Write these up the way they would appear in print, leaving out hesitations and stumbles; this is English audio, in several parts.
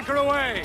Take her away!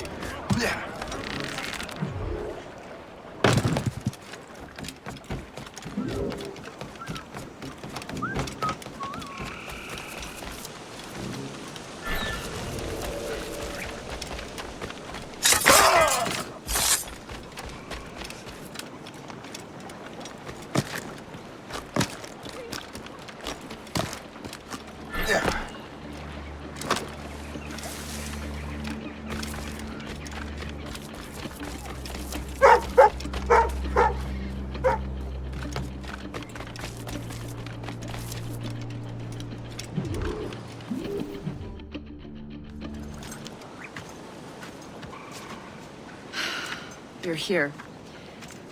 You're here.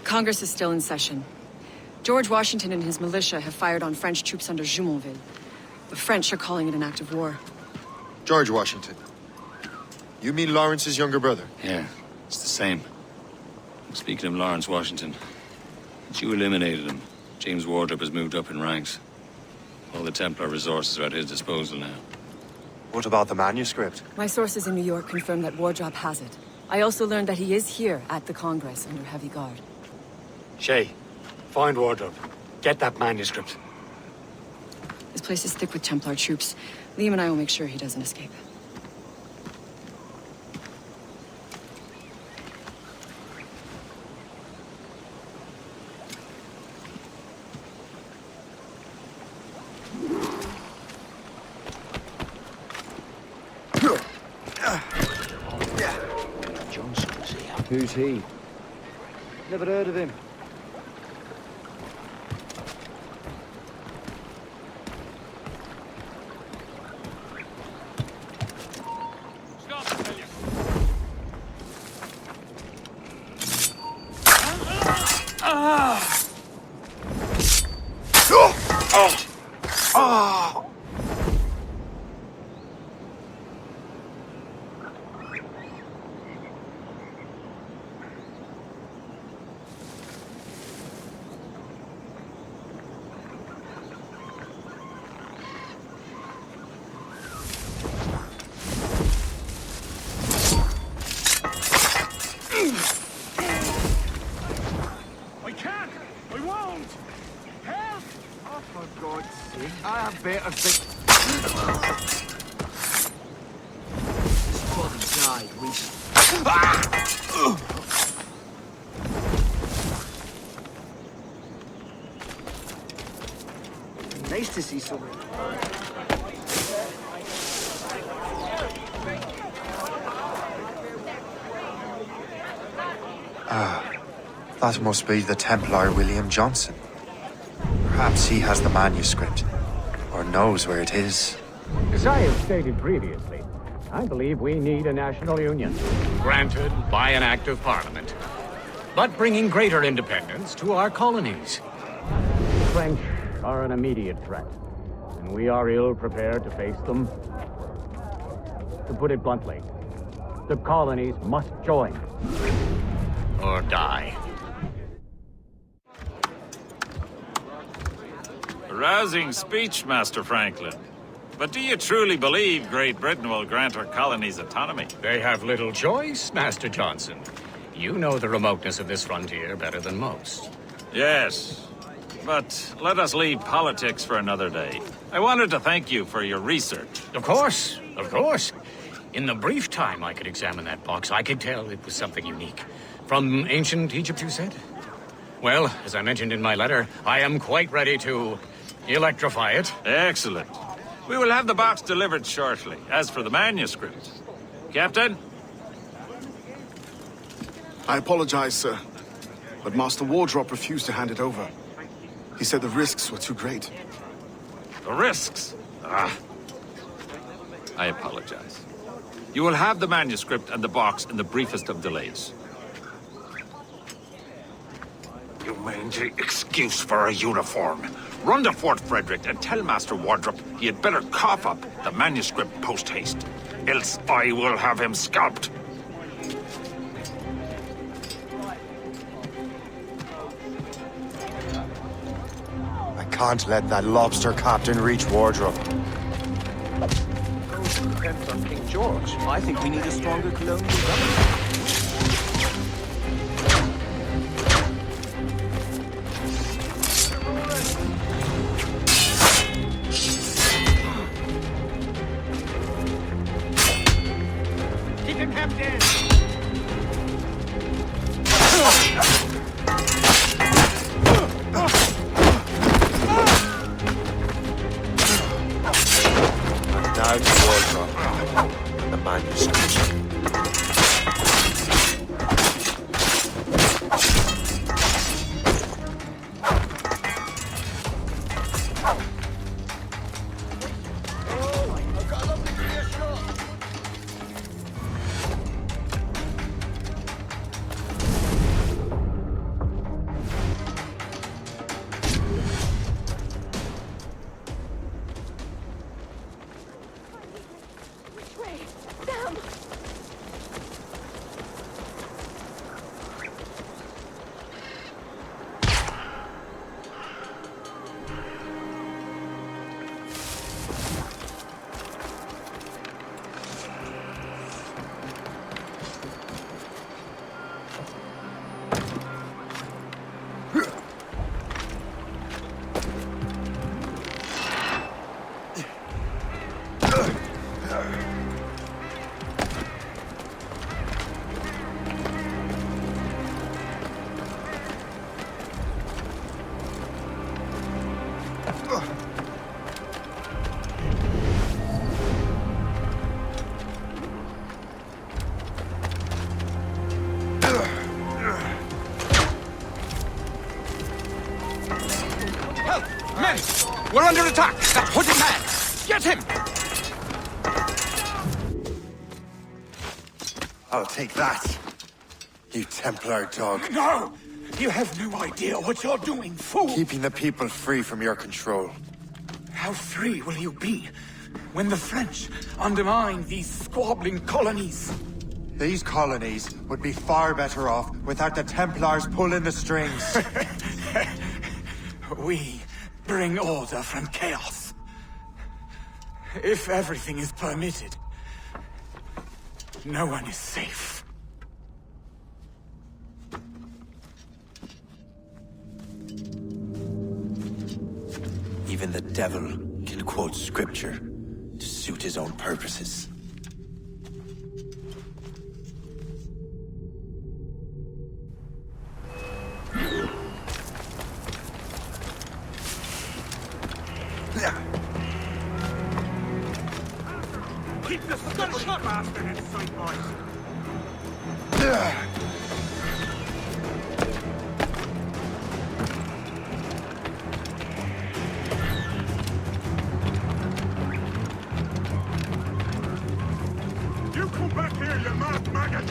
Congress is still in session. George Washington and his militia have fired on French troops under Jumonville. The French are calling it an act of war. George Washington. You mean Lawrence's younger brother? Yeah, it's the same. Speaking of Lawrence Washington, since you eliminated him, James Wardrop has moved up in ranks. All the Templar resources are at his disposal now. What about the manuscript? My sources in New York confirm that Wardrop has it. I also learned that he is here at the Congress under heavy guard. Shay, find Wardrop. Get that manuscript. This place is thick with Templar troops. Liam and I will make sure he doesn't escape. Who's he? Never heard of him. Better think. This body died recently. Nice to see someone. That must be the Templar William Johnson. Perhaps he has the manuscript, or knows where it is. As I have stated previously, I believe we need a national union, granted by an act of parliament, but bringing greater independence to our colonies. The French are an immediate threat, and we are ill-prepared to face them. To put it bluntly, the colonies must join, or die. Rousing speech, Master Franklin. But do you truly believe Great Britain will grant our colonies autonomy? They have little choice, Master Johnson. You know the remoteness of this frontier better than most. Yes, but let us leave politics for another day. I wanted to thank you for your research. Of course, of course. In the brief time I could examine that box, I could tell it was something unique. From ancient Egypt, you said? Well, as I mentioned in my letter, I am quite ready to electrify it. Excellent. We will have the box delivered shortly. As for the manuscript... Captain? I apologize, sir, but Master Wardrop refused to hand it over. He said the risks were too great. The risks? Ah. I apologize. You will have the manuscript and the box in the briefest of delays. You mangy excuse for a uniform. Run to Fort Frederick and tell Master Wardrop he had better cough up the manuscript post-haste. Else I will have him scalped. I can't let that lobster captain reach Wardrop. Them demands on King George. I think we need a stronger colonial government. Keep him hemmed in! Now to wardrobe and the manuscript. Men! We're under attack! That hooded man! Get him! I'll take that, you Templar dog. No! You have no idea what you're doing, fool! Keeping the people free from your control. How free will you be when the French undermine these squabbling colonies? These colonies would be far better off without the Templars pulling the strings. We bring order from chaos. If everything is permitted, no one is safe. Even the devil can quote scripture to suit his own purposes. Keep the gunshot bastard in sight, boys. You come back here, you mad maggot!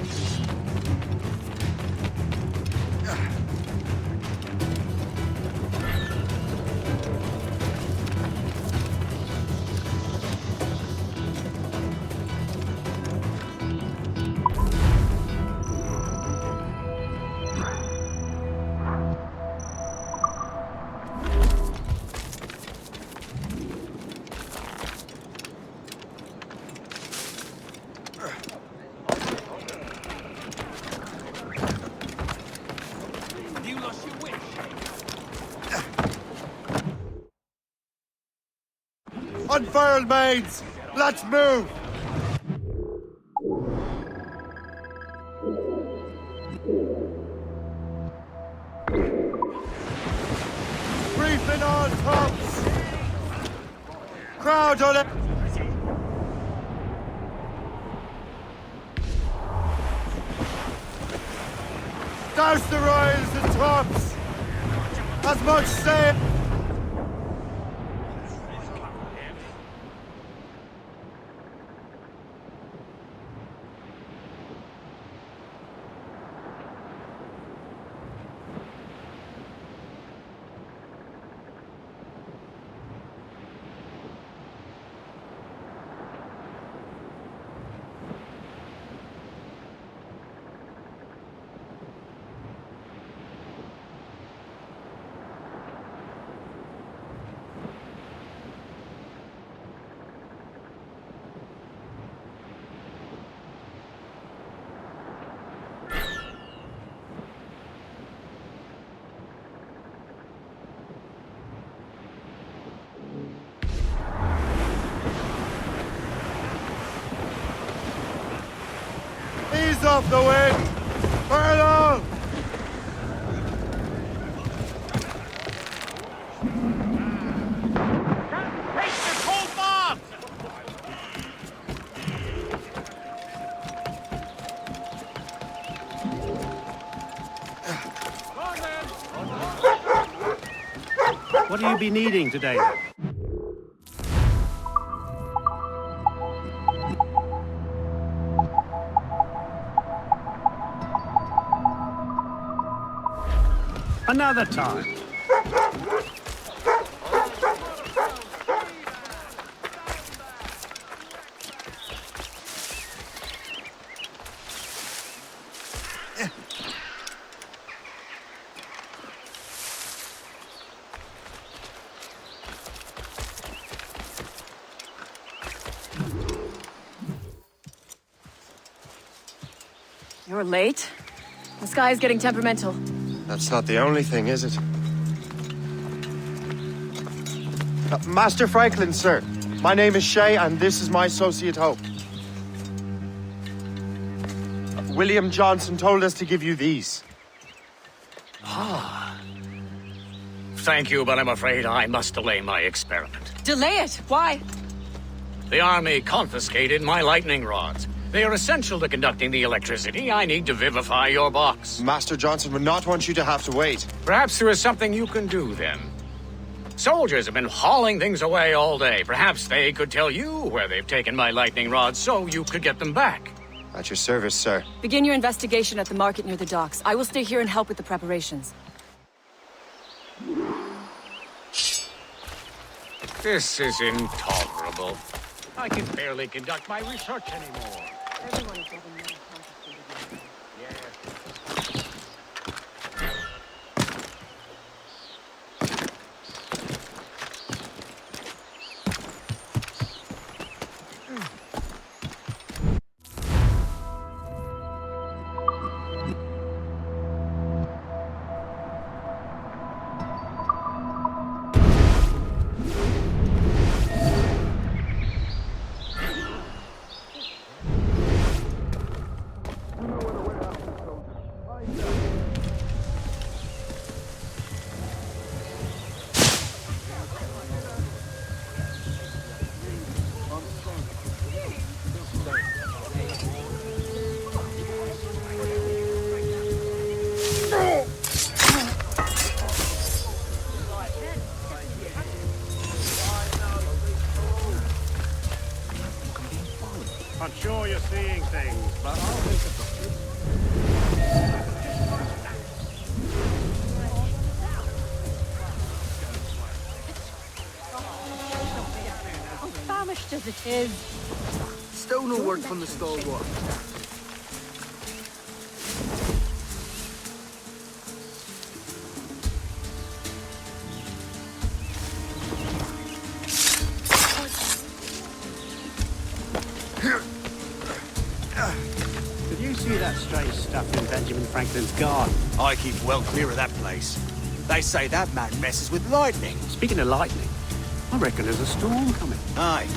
Unfurled, maids! Let's move! Briefing on tops! Crowd on it! Douse the royals and tops! As much sail! off the wind! Further! What will you be needing today? Another time. You're late. The sky is getting temperamental. That's not the only thing, is it? Master Franklin, sir. My name is Shay, and this is my associate Hope. William Johnson told us to give you these. Thank you, but I'm afraid I must delay my experiment. Delay it! Why? The army confiscated my lightning rods. They are essential to conducting the electricity I need to vivify your box. Master Johnson would not want you to have to wait. Perhaps there is something you can do, then. Soldiers have been hauling things away all day. Perhaps they could tell you where they've taken my lightning rods so you could get them back. At your service, sir. Begin your investigation at the market near the docks. I will stay here and help with the preparations. This is intolerable. I can barely conduct my research anymore. Everyone is getting more complicated. I'm sure you're seeing things, but I'll think of Famished as it is. Stone will work from the stalwart. Did you see that strange stuff in Benjamin Franklin's garden? I keep well clear of that place. They say that man messes with lightning. Speaking of lightning, I reckon there's a storm coming. Aye.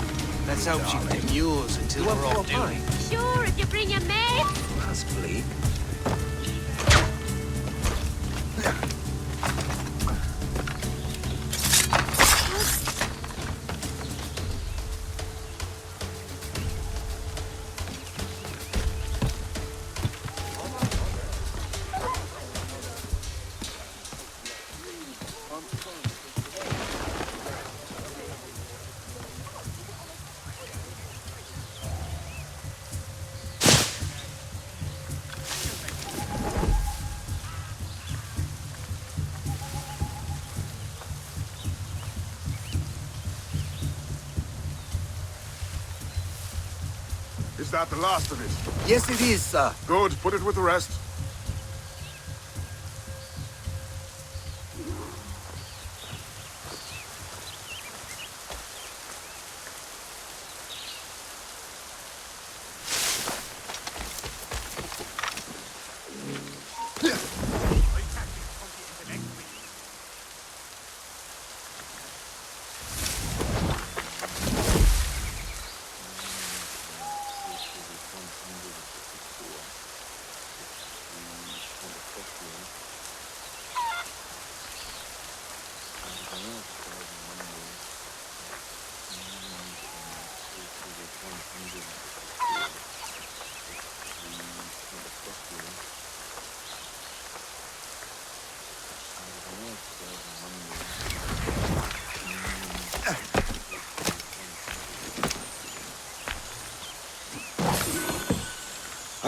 Let's hope she can get yours until we're off duty. Sure, if you bring your mate. That's bleak. Is that the last of it? Yes, it is, sir. Good, put it with the rest.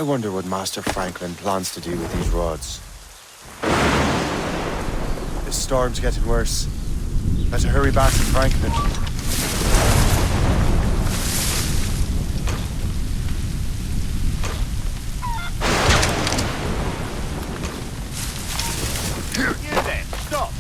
I wonder what Master Franklin plans to do with these rods. This storm's getting worse. Better hurry back to Franklin. You then, stop!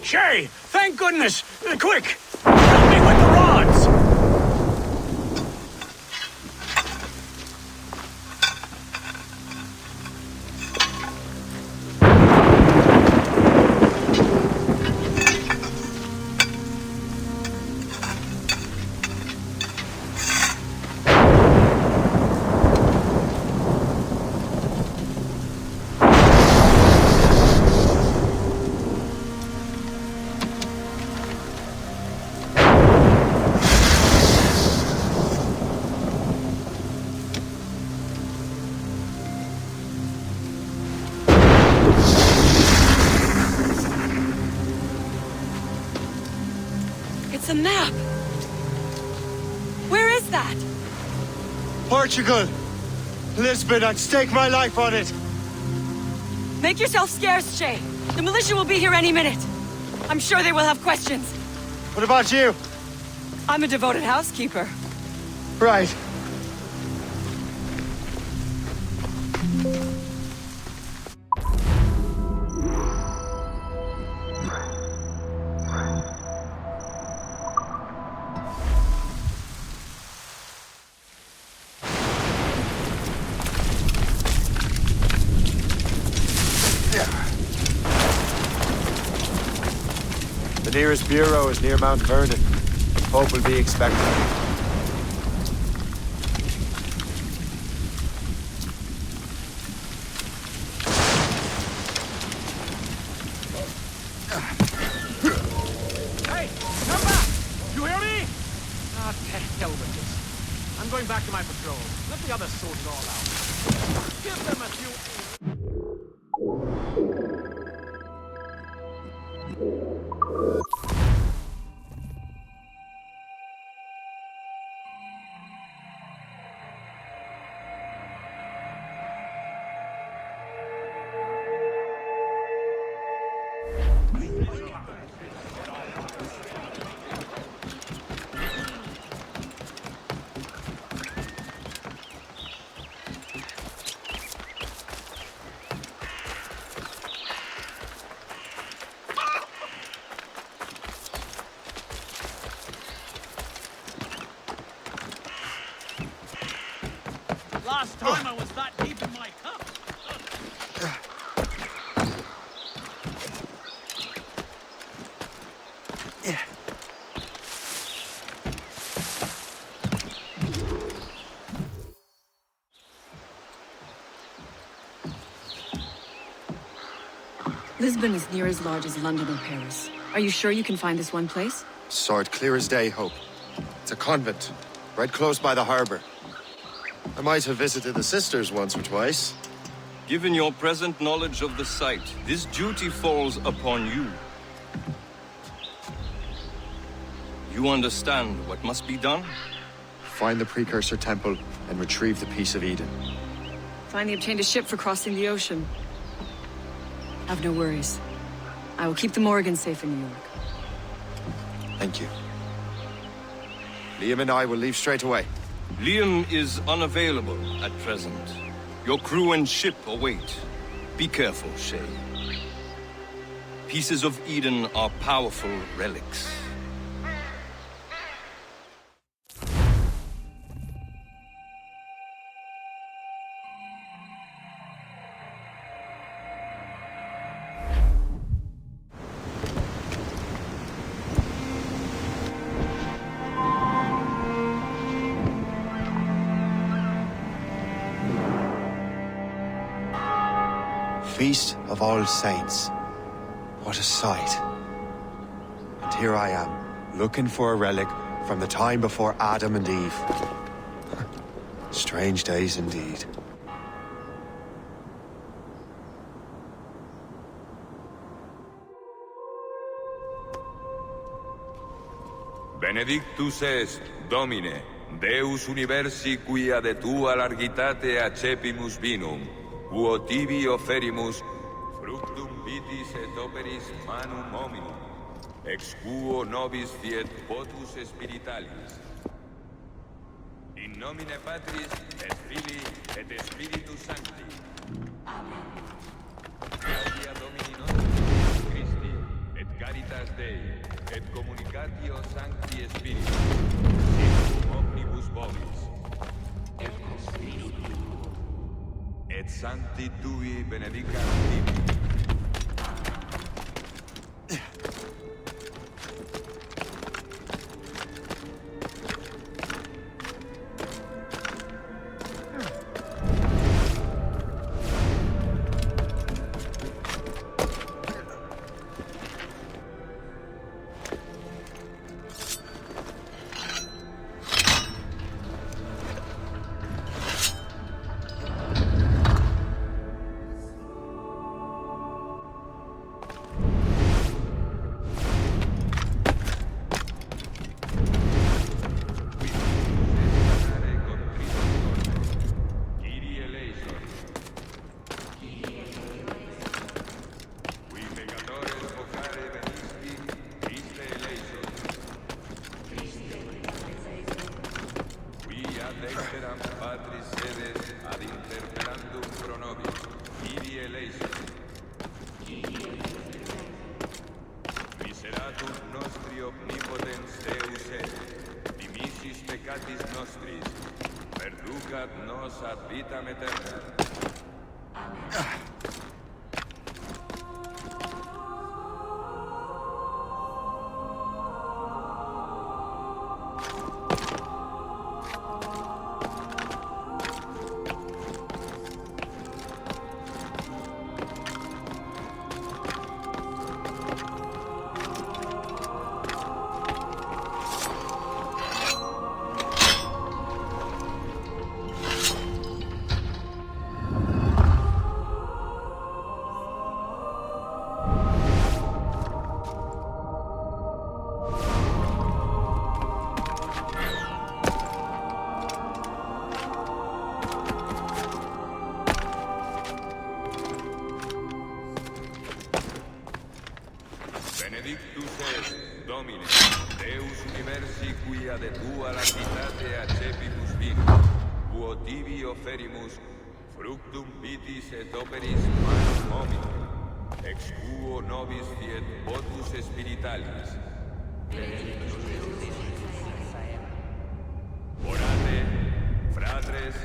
Shay! Thank goodness! Quick! Help me with the rods! It's a map! Where is that? Portugal! Lisbon, I'd stake my life on it! Make yourself scarce, Shay. The militia will be here any minute. I'm sure they will have questions. What about you? I'm a devoted housekeeper. Right. The nearest bureau is near Mount Vernon. Pope will be expected. Hey, come back! You hear me? Ah, to hell with this. I'm going back to my patrol. Let the others sort it all out. Give them a few... Last time I was that deep in my cup. Lisbon is near as large as London or Paris. Are you sure you can find this one place? Saw it clear as day, Hope. It's a convent, right close by the harbor. I might have visited the sisters once or twice. Given your present knowledge of the site, this duty falls upon you. You understand what must be done? Find the precursor temple and retrieve the Piece of Eden. Finally obtained a ship for crossing the ocean. Have no worries. I will keep the Morgans safe in New York. Thank you. Liam and I will leave straight away. Liam is unavailable at present. Your crew and ship await. Be careful, Shay. Pieces of Eden are powerful relics. Feast of All Saints. What a sight. And here I am, looking for a relic from the time before Adam and Eve. Strange days indeed. Benedictus est, Domine, Deus universi quia de tua largitate accepimus vinum, quo tibi offerimus fructum vitis et operis manum hominum, ex quo nobis fiet votus spiritualis. In nomine Patris et Filii et Spiritus Sancti. Amen. Gratia Domini nostri Christi et caritas Dei et communicatio Sancti Spiritus sic omnibus vobis et Spiritu et Sancti Tui benedicat tibi. Benedictus est, Domine, Deus universi quia de tua largitate accepimus vinum, quo tibi offerimus fructum vitis et operis manum hominum, ex quo nobis fiet votus spiritualis. Orate, fratres,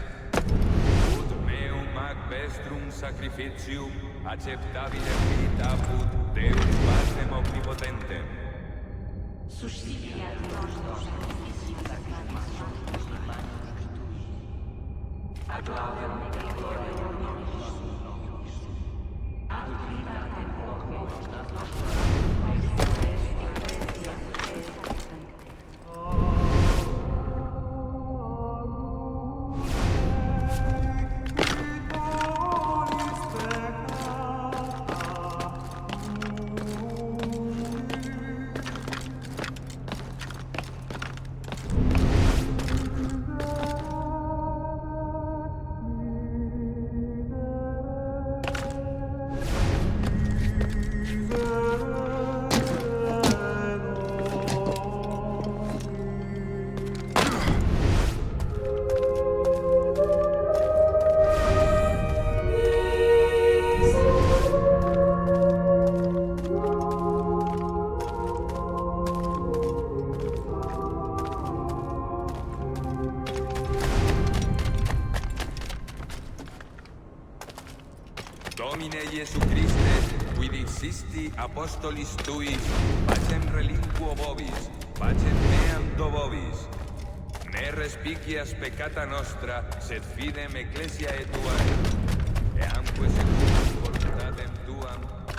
ut meum ac vestrum sacrificium acceptabile vita apud Deus Patrem omnipotentem. Suscipiat nostros sacrificium sacrificationis in manus tui. Ad laudem gloriam Domini. Ad vivatem hoc nostra Domine Iesu Christe, qui dixisti apostolis tuis, pacem relinquo vobis, pacem meam do vobis. Ne respicias peccata nostra, sed fidem ecclesiae tuae. Eamque secundum voluntatem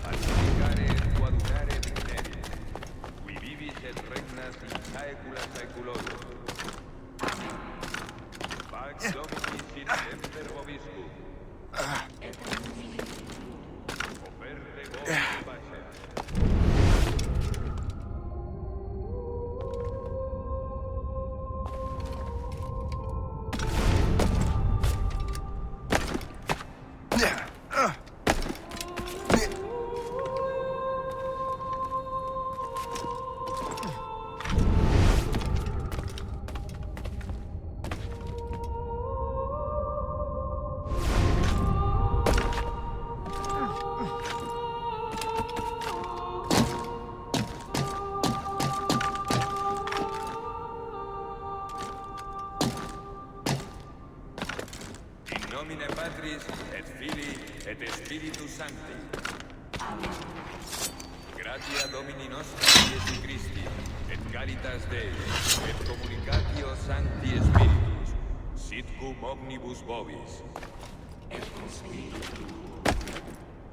pacificare et coadunare dicteris, qui vivis et regnas in saecula saeculorum. Pax Domini sit semper vobiscum. Operte vobis pace. Nomine Patris, et Filii, et Spiritus Sancti. Gratia Domini nostri Iesu Christi, et caritas Dei, et communicatio Sancti Spiritus, sit cum omnibus vobis. Et cum Spiritu tuo.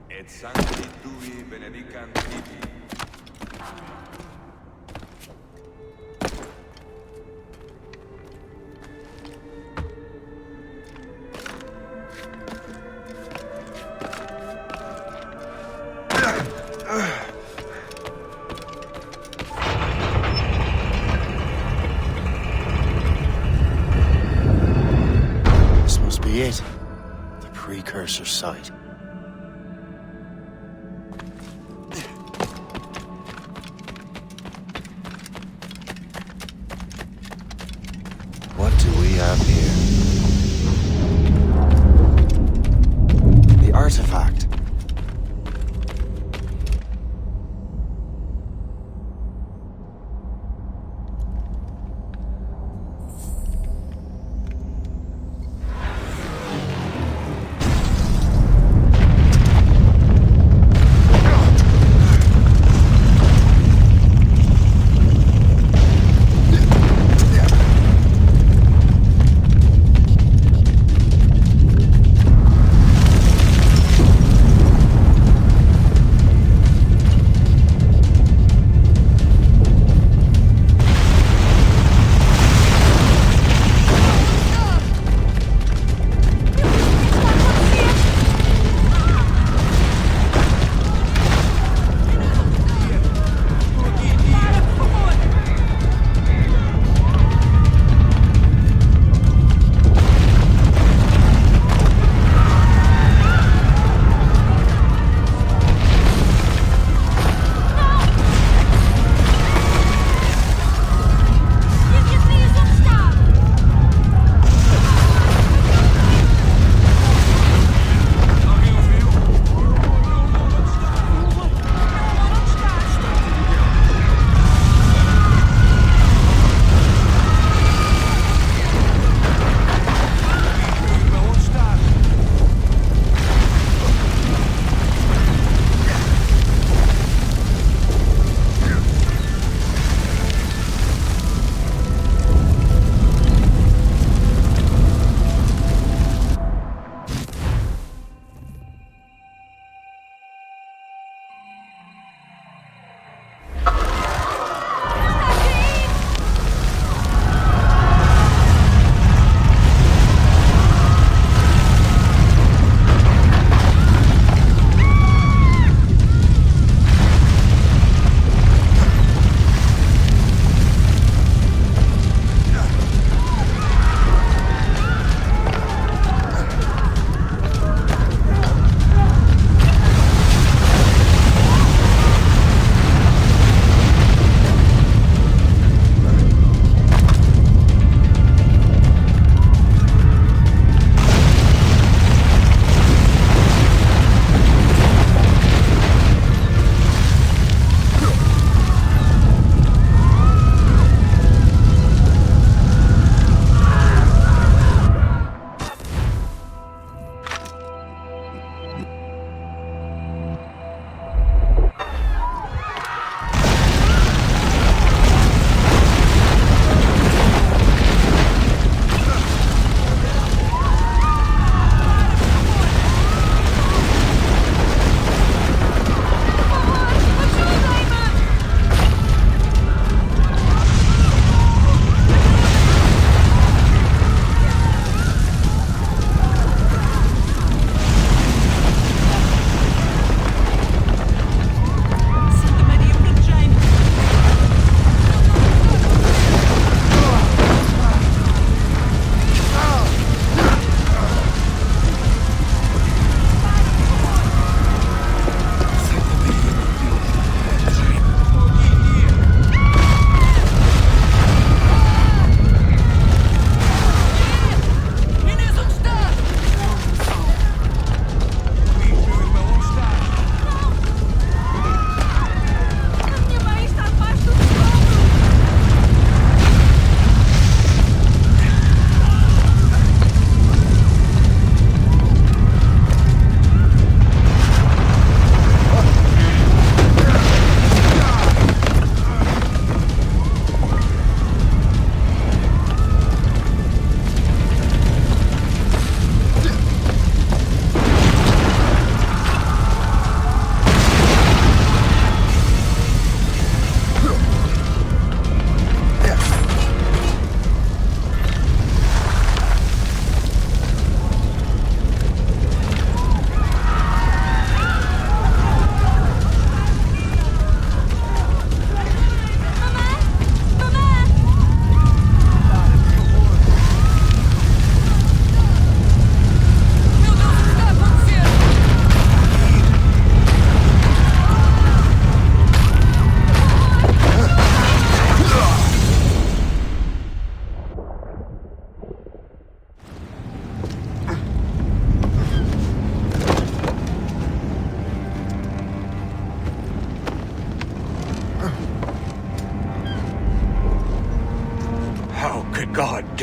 Et Sancti Tui benedicant tibi. Amen. This must be it. The precursor site. What do we have here? The artifact.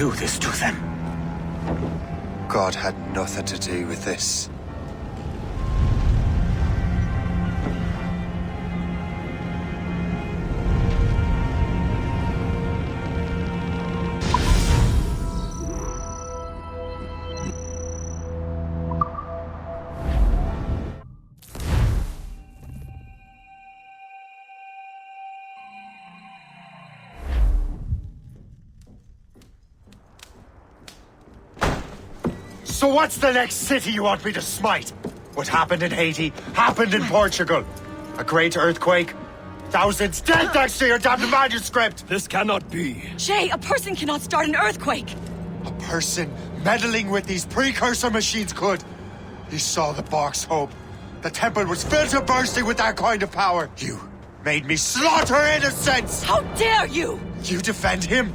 do this to them? God had nothing to do with this. So what's the next city you want me to smite? What happened in Haiti happened in Portugal. A great earthquake. Thousands dead thanks to your damned manuscript! This cannot be. Shay, a person cannot start an earthquake! A person meddling with these precursor machines could. You saw the box, Hope. The temple was filled to bursting with that kind of power. You made me slaughter innocents! How dare you! You defend him?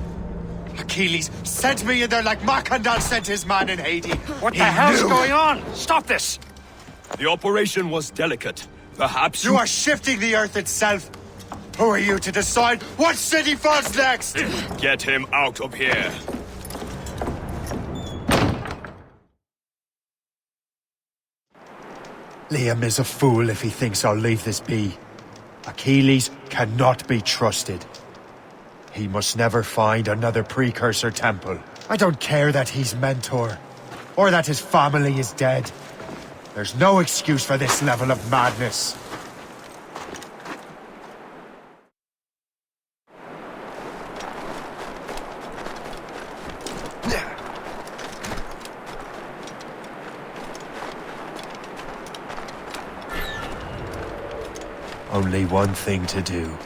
Achilles sent me in there like Macandal sent his man in Haiti. What the hell's going on? Stop this! The operation was delicate. Perhaps you are shifting the earth itself. Who are you to decide what city falls next? Get him out of here. Liam is a fool if he thinks I'll leave this be. Achilles cannot be trusted. He must never find another precursor temple. I don't care that he's mentor, or that his family is dead. There's no excuse for this level of madness. Only one thing to do.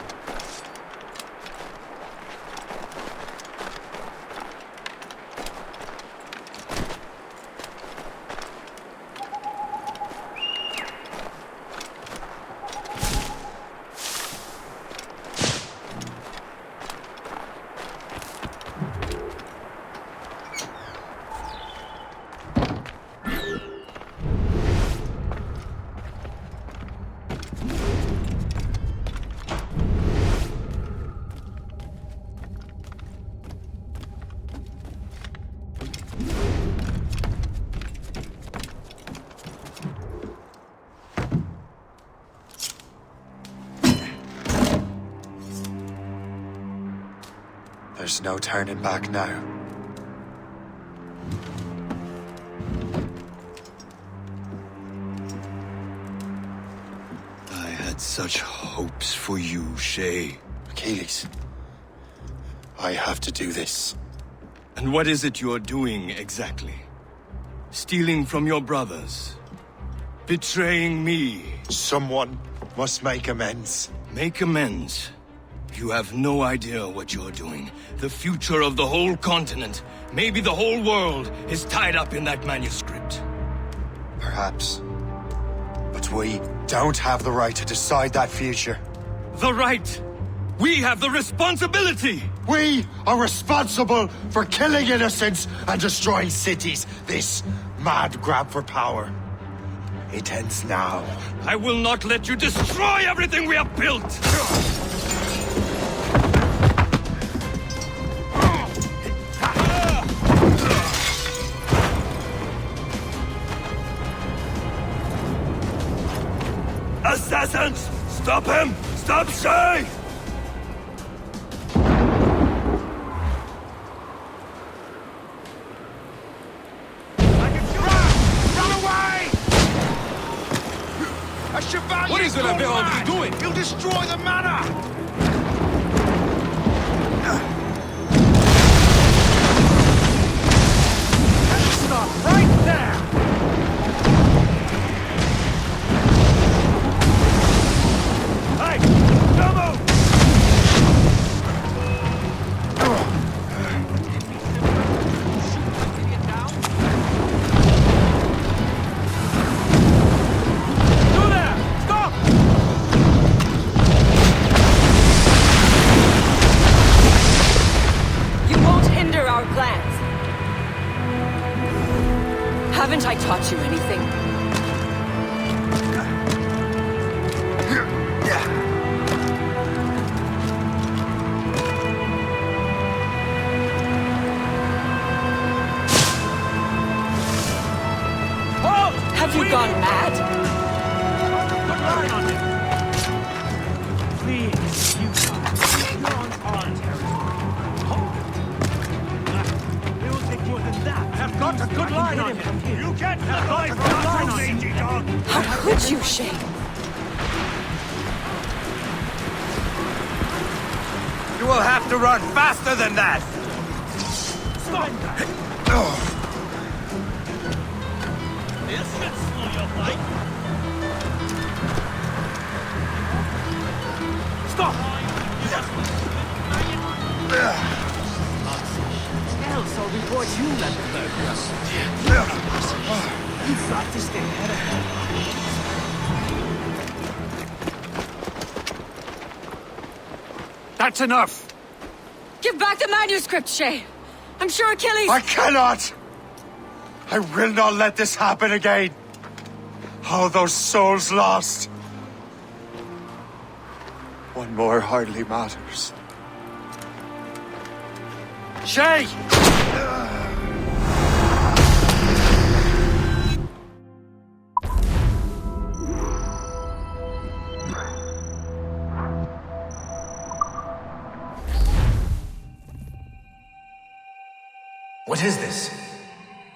There's no turning back now. I had such hopes for you, Shay. Achilles, I have to do this. And what is it you're doing exactly? Stealing from your brothers? Betraying me? Someone must make amends. Make amends? You have no idea what you're doing. The future of the whole continent, maybe the whole world, is tied up in that manuscript. Perhaps. But we don't have the right to decide that future. The right! We have the responsibility! We are responsible for killing innocents and destroying cities. This mad grab for power. It ends now. I will not let you destroy everything we have built! Assassins! Stop him! Stop Shay! What is it Adewale doing? He'll destroy the manor! Stop right there! Hey! Don't move! Haven't I taught you anything? Have you gone mad? Put line on him. Please, you guys. You're on our territory. It will take more than that. Have got a good line on him. You can't have got a good line on him, dog. How could you, Shay? You will have to run faster than that! Stop! This should slow your fight. Stop! Else I'll report you at the burger. You've got to stay ahead of me. That's enough! Give back the manuscript, Shay! I'm sure Achilles... I cannot! I will not let this happen again! All those souls lost! One more hardly matters. Shay! What is this?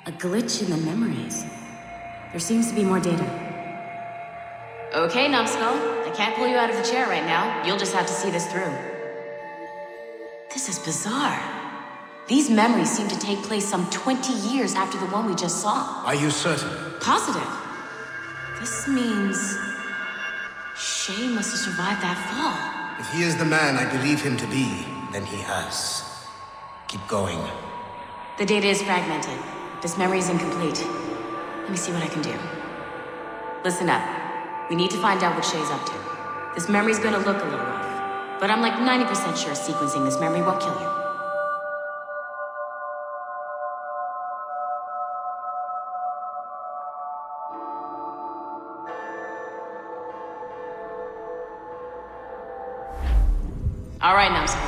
A glitch in the memories. There seems to be more data. Okay, Numbskull. I can't pull you out of the chair right now. You'll just have to see this through. This is bizarre. These memories seem to take place some 20 years after the one we just saw. Are you certain? Positive. This means... Shay must have survived that fall. If he is the man I believe him to be, then he has. Keep going. The data is fragmented. This memory is incomplete. Let me see what I can do. Listen up. We need to find out what Shay's up to. This memory's gonna look a little rough, but I'm like 90% sure sequencing this memory won't kill you. All right, Numbskull.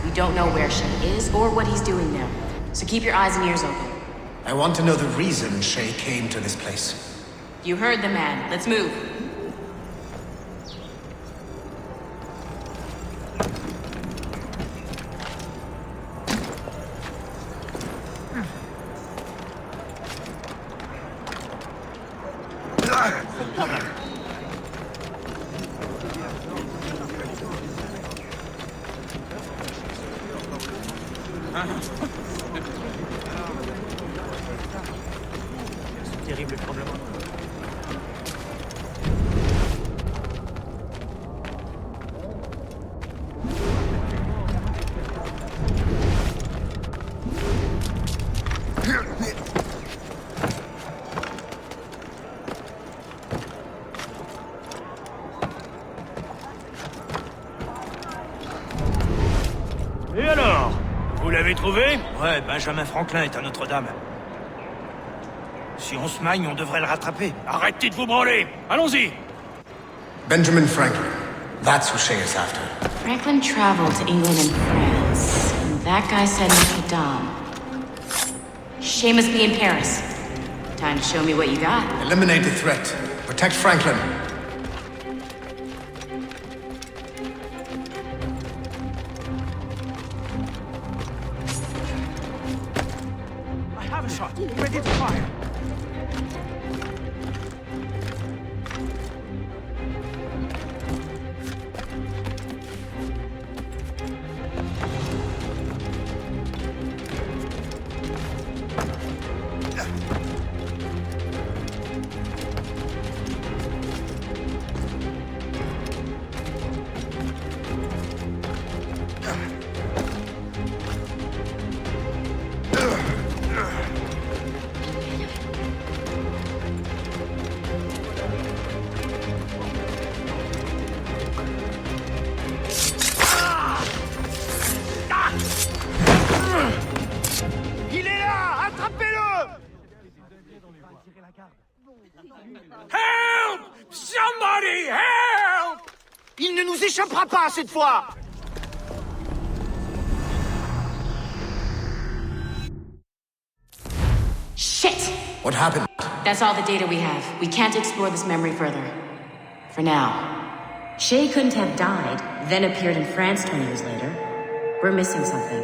We don't know where Shay is or what he's doing now, so keep your eyes and ears open. I want to know the reason Shay came to this place. You heard the man. Let's move. Terrible problème. Et alors? Vous l'avez trouvé? Ouais, Benjamin Franklin est à Notre-Dame. Si on se magne, on devrait le rattraper. Arrêtez de vous branler! Allons-y! Benjamin Franklin. That's who Shay is after. Franklin traveled to England and France, and that guy said Notre-Dame. Shay must be in Paris. Time to show me what you got. Eliminate the threat. Protect Franklin. I have a shot. Ready to fire. Help! Somebody help! Il ne nous échappera pas cette fois! Shit! What happened? That's all the data we have. We can't explore this memory further. For now. Shay couldn't have died, then appeared in France 20 years later. We're missing something.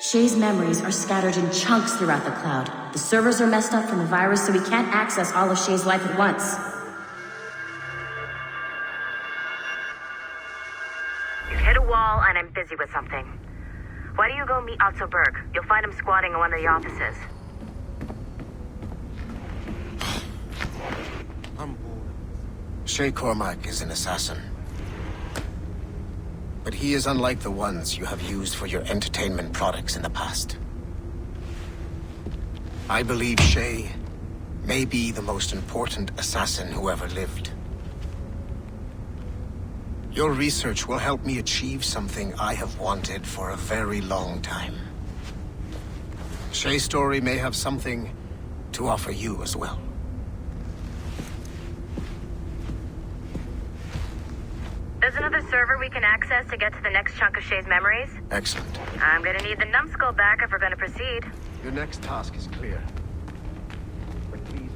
Shay's memories are scattered in chunks throughout the cloud. The servers are messed up from the virus, so we can't access all of Shay's life at once. You've hit a wall, and I'm busy with something. Why don't you go meet Otto Berg? You'll find him squatting in one of the offices. Shay Cormac is an assassin. But he is unlike the ones you have used for your entertainment products in the past. I believe Shay may be the most important assassin who ever lived. Your research will help me achieve something I have wanted for a very long time. Shay's story may have something to offer you as well. There's another server we can access to get to the next chunk of Shay's memories. Excellent. I'm gonna need the numbskull back if we're gonna proceed. Your next task is clear. But please...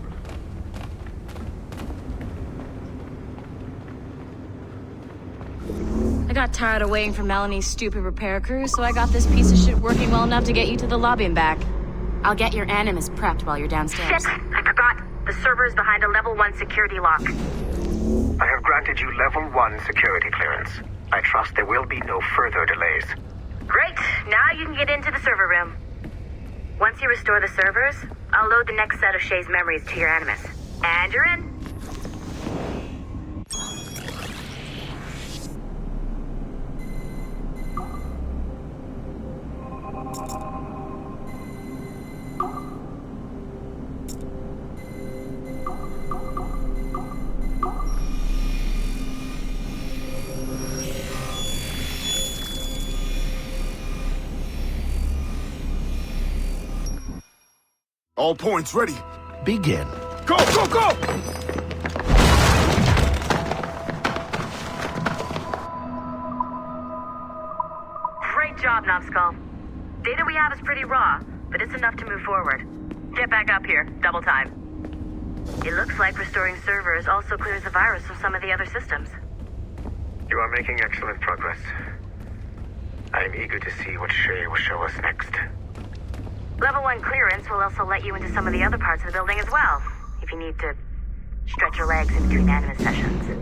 I got tired of waiting for Melanie's stupid repair crew, so I got this piece of shit working well enough to get you to the lobby and back. I'll get your Animus prepped while you're downstairs. Shit! I forgot. The server is behind a level 1 security lock. I have granted you level 1 security clearance. I trust there will be no further delays. Great! Now you can get into the server room. Once you restore the servers, I'll load the next set of Shay's memories to your Animus. And you're in. All points ready. Begin. Go, go, go! Great job, Numbskull. Data we have is pretty raw, but it's enough to move forward. Get back up here. Double time. It looks like restoring servers also clears the virus from some of the other systems. You are making excellent progress. I am eager to see what Shay will show us next. Level 1 clearance will also let you into some of the other parts of the building as well, if you need to stretch your legs in between Animus sessions.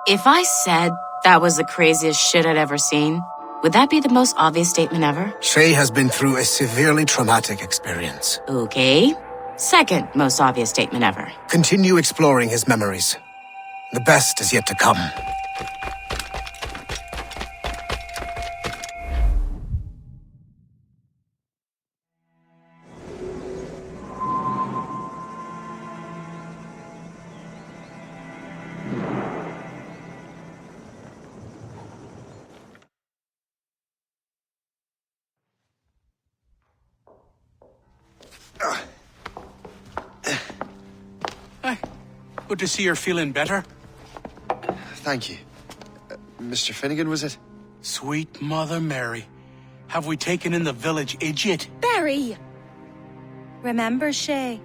If I said that was the craziest shit I'd ever seen, would that be the most obvious statement ever? Shay has been through a severely traumatic experience. Okay. Second most obvious statement ever. Continue exploring his memories. The best is yet to come. Good to see you're feeling better. Thank you. Mr. Finnegan, was it? Sweet Mother Mary. Have we taken in the village idiot? Barry! Remember, Shay,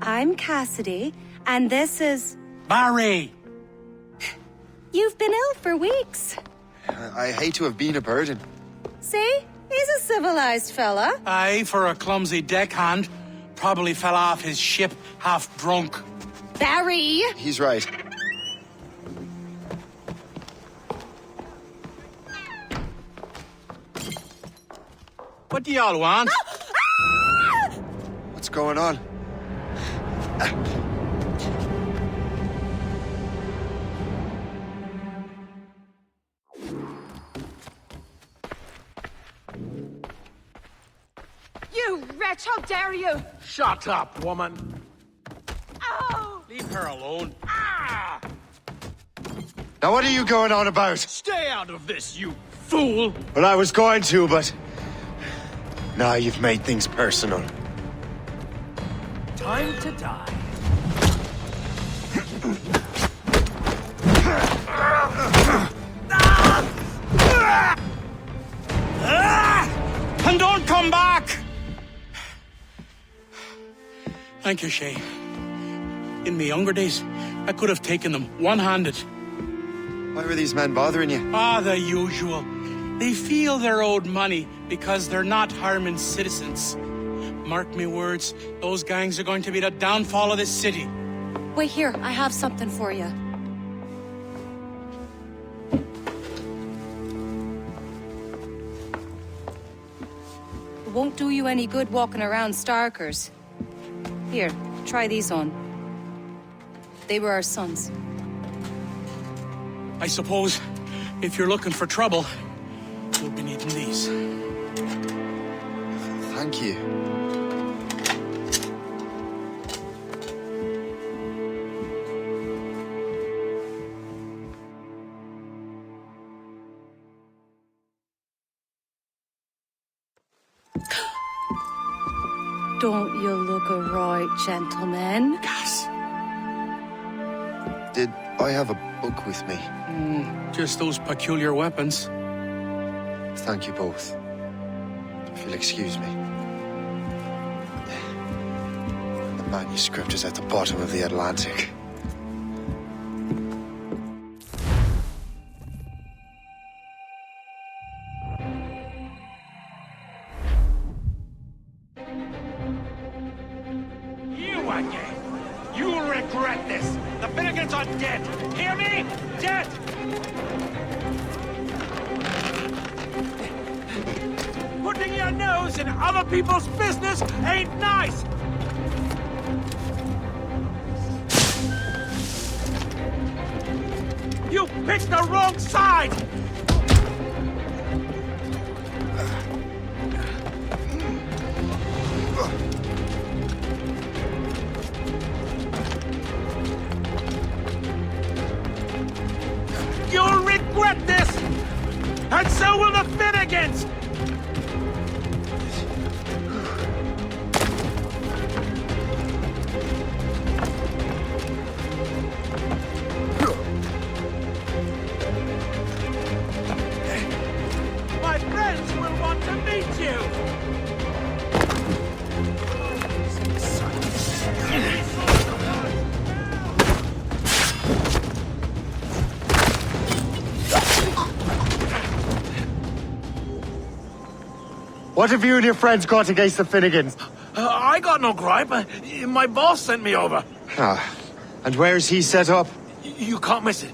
I'm Cassidy, and this is... Barry! You've been ill for weeks. I hate to have been a burden. See? He's a civilized fella. Aye, for a clumsy deckhand. Probably fell off his ship half drunk. Barry! He's right. What do y'all want? What's going on? You wretch, how dare you! Shut up, woman. Oh! Leave her alone. Now what are you going on about? Stay out of this, you fool! Well, I was going to, but... Now you've made things personal. Time to die. And don't come back! Thank you, Shay. In my younger days, I could have taken them one-handed. Why were these men bothering you? The usual. They feel they're owed money because they're not harming citizens. Mark me words, those gangs are going to be the downfall of this city. Wait here, I have something for you. It won't do you any good walking around Starkers. Here, try these on. They were our sons. I suppose, if you're looking for trouble, you'll be needing these. Thank you. Don't you look a right gentleman? Gas. Did I have a book with me? Just those peculiar weapons. Thank you both. If you'll excuse me. The manuscript is at the bottom of the Atlantic. You again! You'll regret this! The Finnegans are dead! Hear me? Dead! Putting your nose in other people's business ain't nice! You picked the wrong side! You'll regret this! And so will the Finnegans! My friends will want to meet you! What have you and your friends got against the Finnegans? I got no gripe. My boss sent me over. And where's he set up? You can't miss it.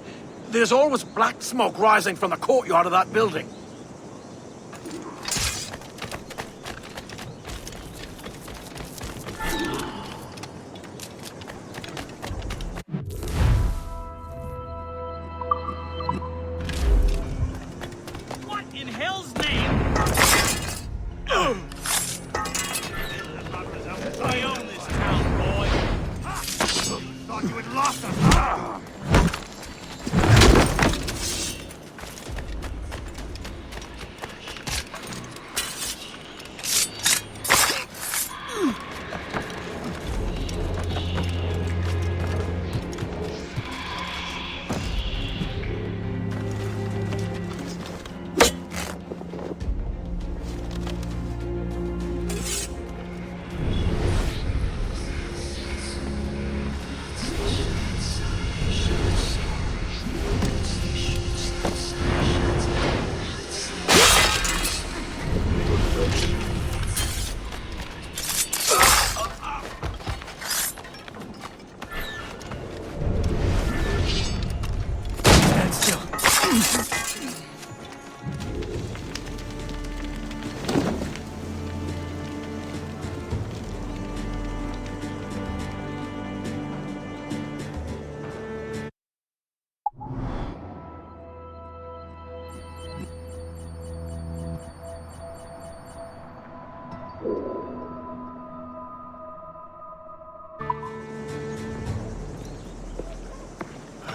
There's always black smoke rising from the courtyard of that building. What in hell's name? I own this town, boy. Thought you had lost us.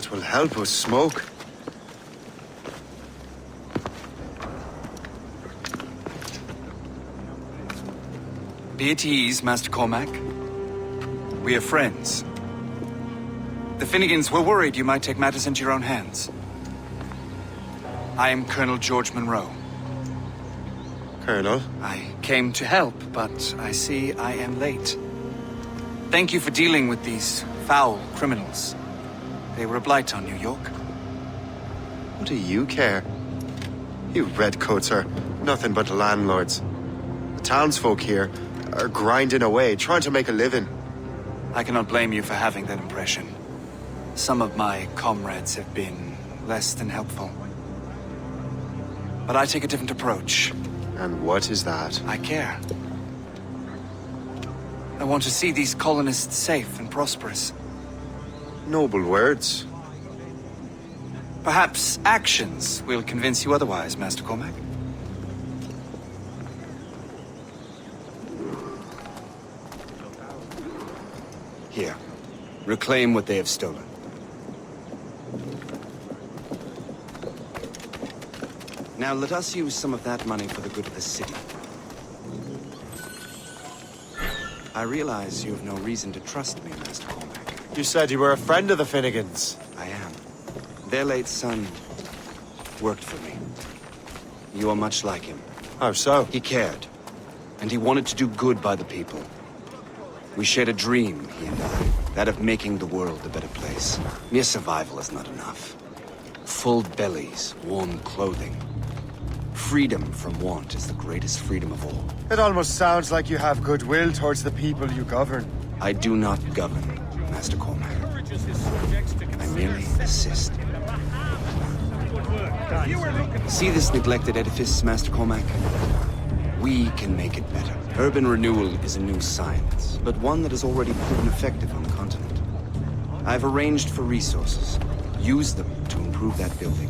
'Twill help us smoke. Be at ease, Master Cormac. We are friends. The Finnegans were worried you might take matters into your own hands. I am Colonel George Monroe. Colonel? I came to help, but I see I am late. Thank you for dealing with these foul criminals. They were a blight on New York. What do you care? You redcoats are nothing but landlords. The townsfolk here are grinding away, trying to make a living. I cannot blame you for having that impression. Some of my comrades have been less than helpful. But I take a different approach. And what is that? I care. I want to see these colonists safe and prosperous. Noble words. Perhaps actions will convince you otherwise, Master Cormac. Here. Reclaim what they have stolen. Now let us use some of that money for the good of the city. I realize you have no reason to trust me, Master Cormac. You said you were a friend of the Finnegans. I am. Their late son worked for me. You are much like him. How so? He cared, and he wanted to do good by the people. We shared a dream, he and I, that of making the world a better place. Mere survival is not enough. Full bellies, warm clothing. Freedom from want is the greatest freedom of all. It almost sounds like you have goodwill towards the people you govern. I do not govern, Master Cormac. I merely assist. See this neglected edifice, Master Cormac? We can make it better. Urban renewal is a new science, but one that has already proven effective on the continent. I've arranged for resources. Use them to improve that building.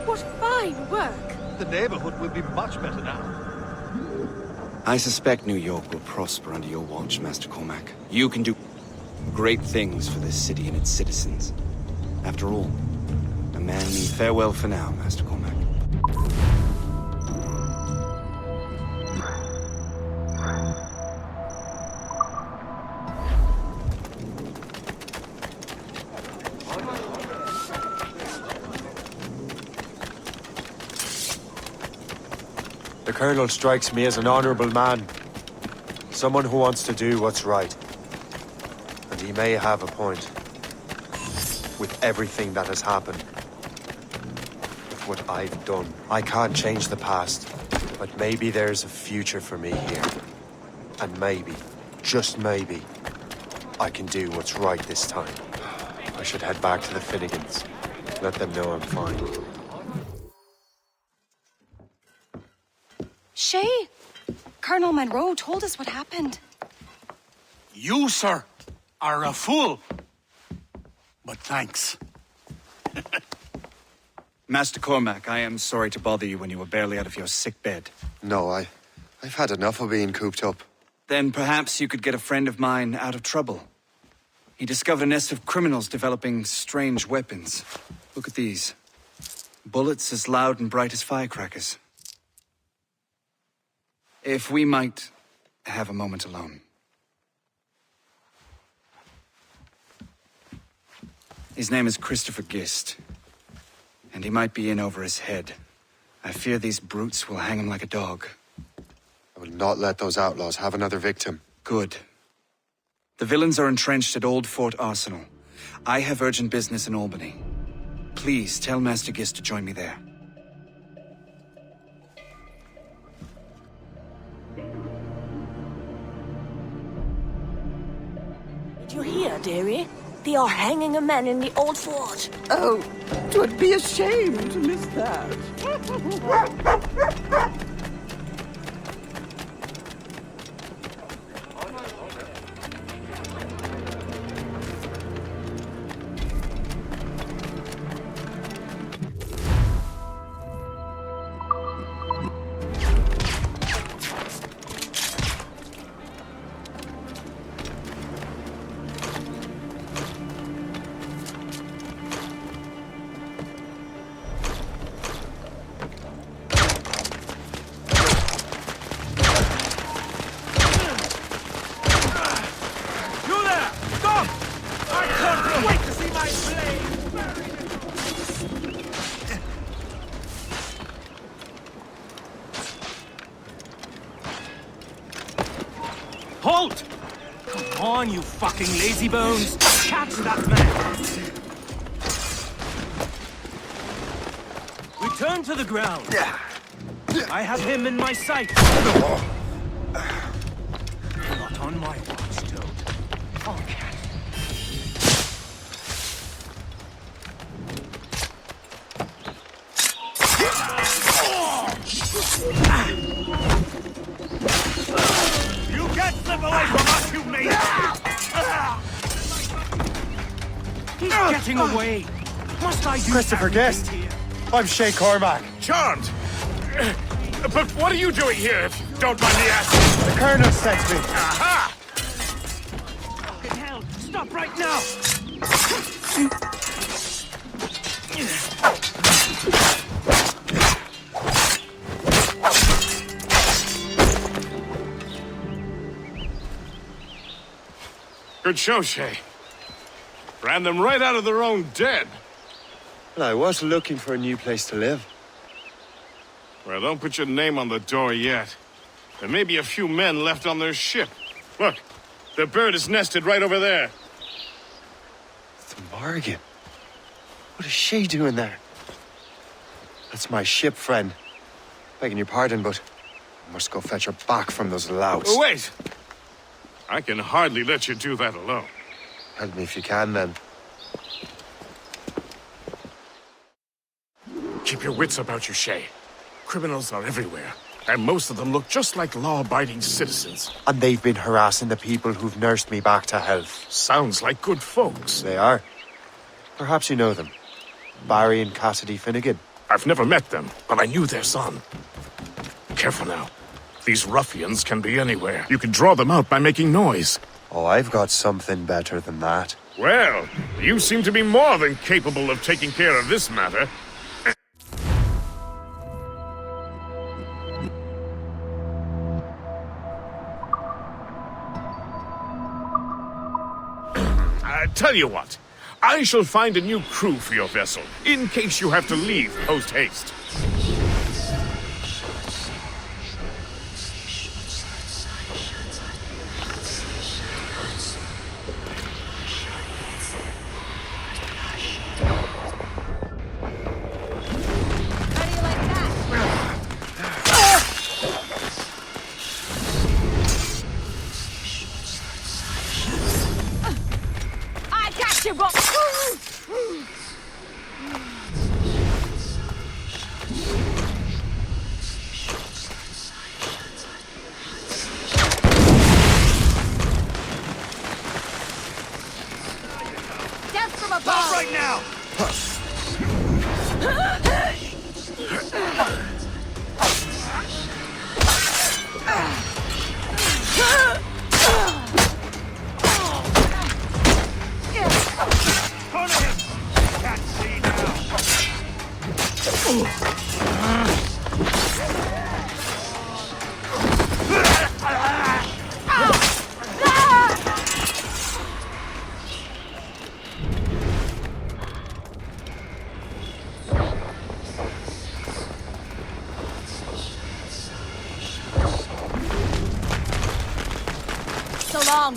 What fine work! The neighborhood will be much better now. I suspect New York will prosper under your watch, Master Cormac. You can do great things for this city and its citizens. After all, a man need farewell for now, Master Cormac. The Colonel strikes me as an honorable man. Someone who wants to do what's right. And he may have a point. With everything that has happened. With what I've done. I can't change the past. But maybe there's a future for me here. And maybe, just maybe, I can do what's right this time. I should head back to the Finnegans. Let them know I'm fine. Shay! Colonel Monroe told us what happened. You, sir, are a fool. But thanks. Master Cormac, I am sorry to bother you when you were barely out of your sick bed. No, I've had enough of being cooped up. Then perhaps you could get a friend of mine out of trouble. He discovered a nest of criminals developing strange weapons. Look at these. Bullets as loud and bright as firecrackers. If we might have a moment alone. His name is Christopher Gist, and he might be in over his head. I fear these brutes will hang him like a dog. I will not let those outlaws have another victim. Good. The villains are entrenched at Old Fort Arsenal. I have urgent business in Albany. Please tell Master Gist to join me there. Did you hear, dearie? They are hanging a man in the old fort. Oh, 'twould be a shame to miss that. on, you fucking lazy bones! Catch that man! Return to the ground. I have him in my sight. Not on my watch, Toad. Okay. You can't slip away from us, you mate! He's getting away. Must I do Christopher Guest. I'm Shay Cormac. Charmed! But what are you doing here, if you don't mind me asking? The Colonel sent me. Aha! Fucking hell! Stop right now! Good show, Shay. Ran them right out of their own den. Well, I was looking for a new place to live. Well, don't put your name on the door yet. There may be a few men left on their ship. Look, the bird is nested right over there. The Morgan. What is she doing there? That's my ship, friend. Begging your pardon, but I must go fetch her back from those louts. Oh, wait! I can hardly let you do that alone. Help me if you can, then. Keep your wits about you, Shay. Criminals are everywhere, and most of them look just like law-abiding citizens. And they've been harassing the people who've nursed me back to health. Sounds like good folks. They are. Perhaps you know them. Barry and Cassidy Finnegan. I've never met them, but I knew their son. Careful now. These ruffians can be anywhere. You can draw them out by making noise. Oh, I've got something better than that. Well, you seem to be more than capable of taking care of this matter. Tell you what, I shall find a new crew for your vessel, in case you have to leave post-haste. Stop right now! Corner him! Can't see now! So long.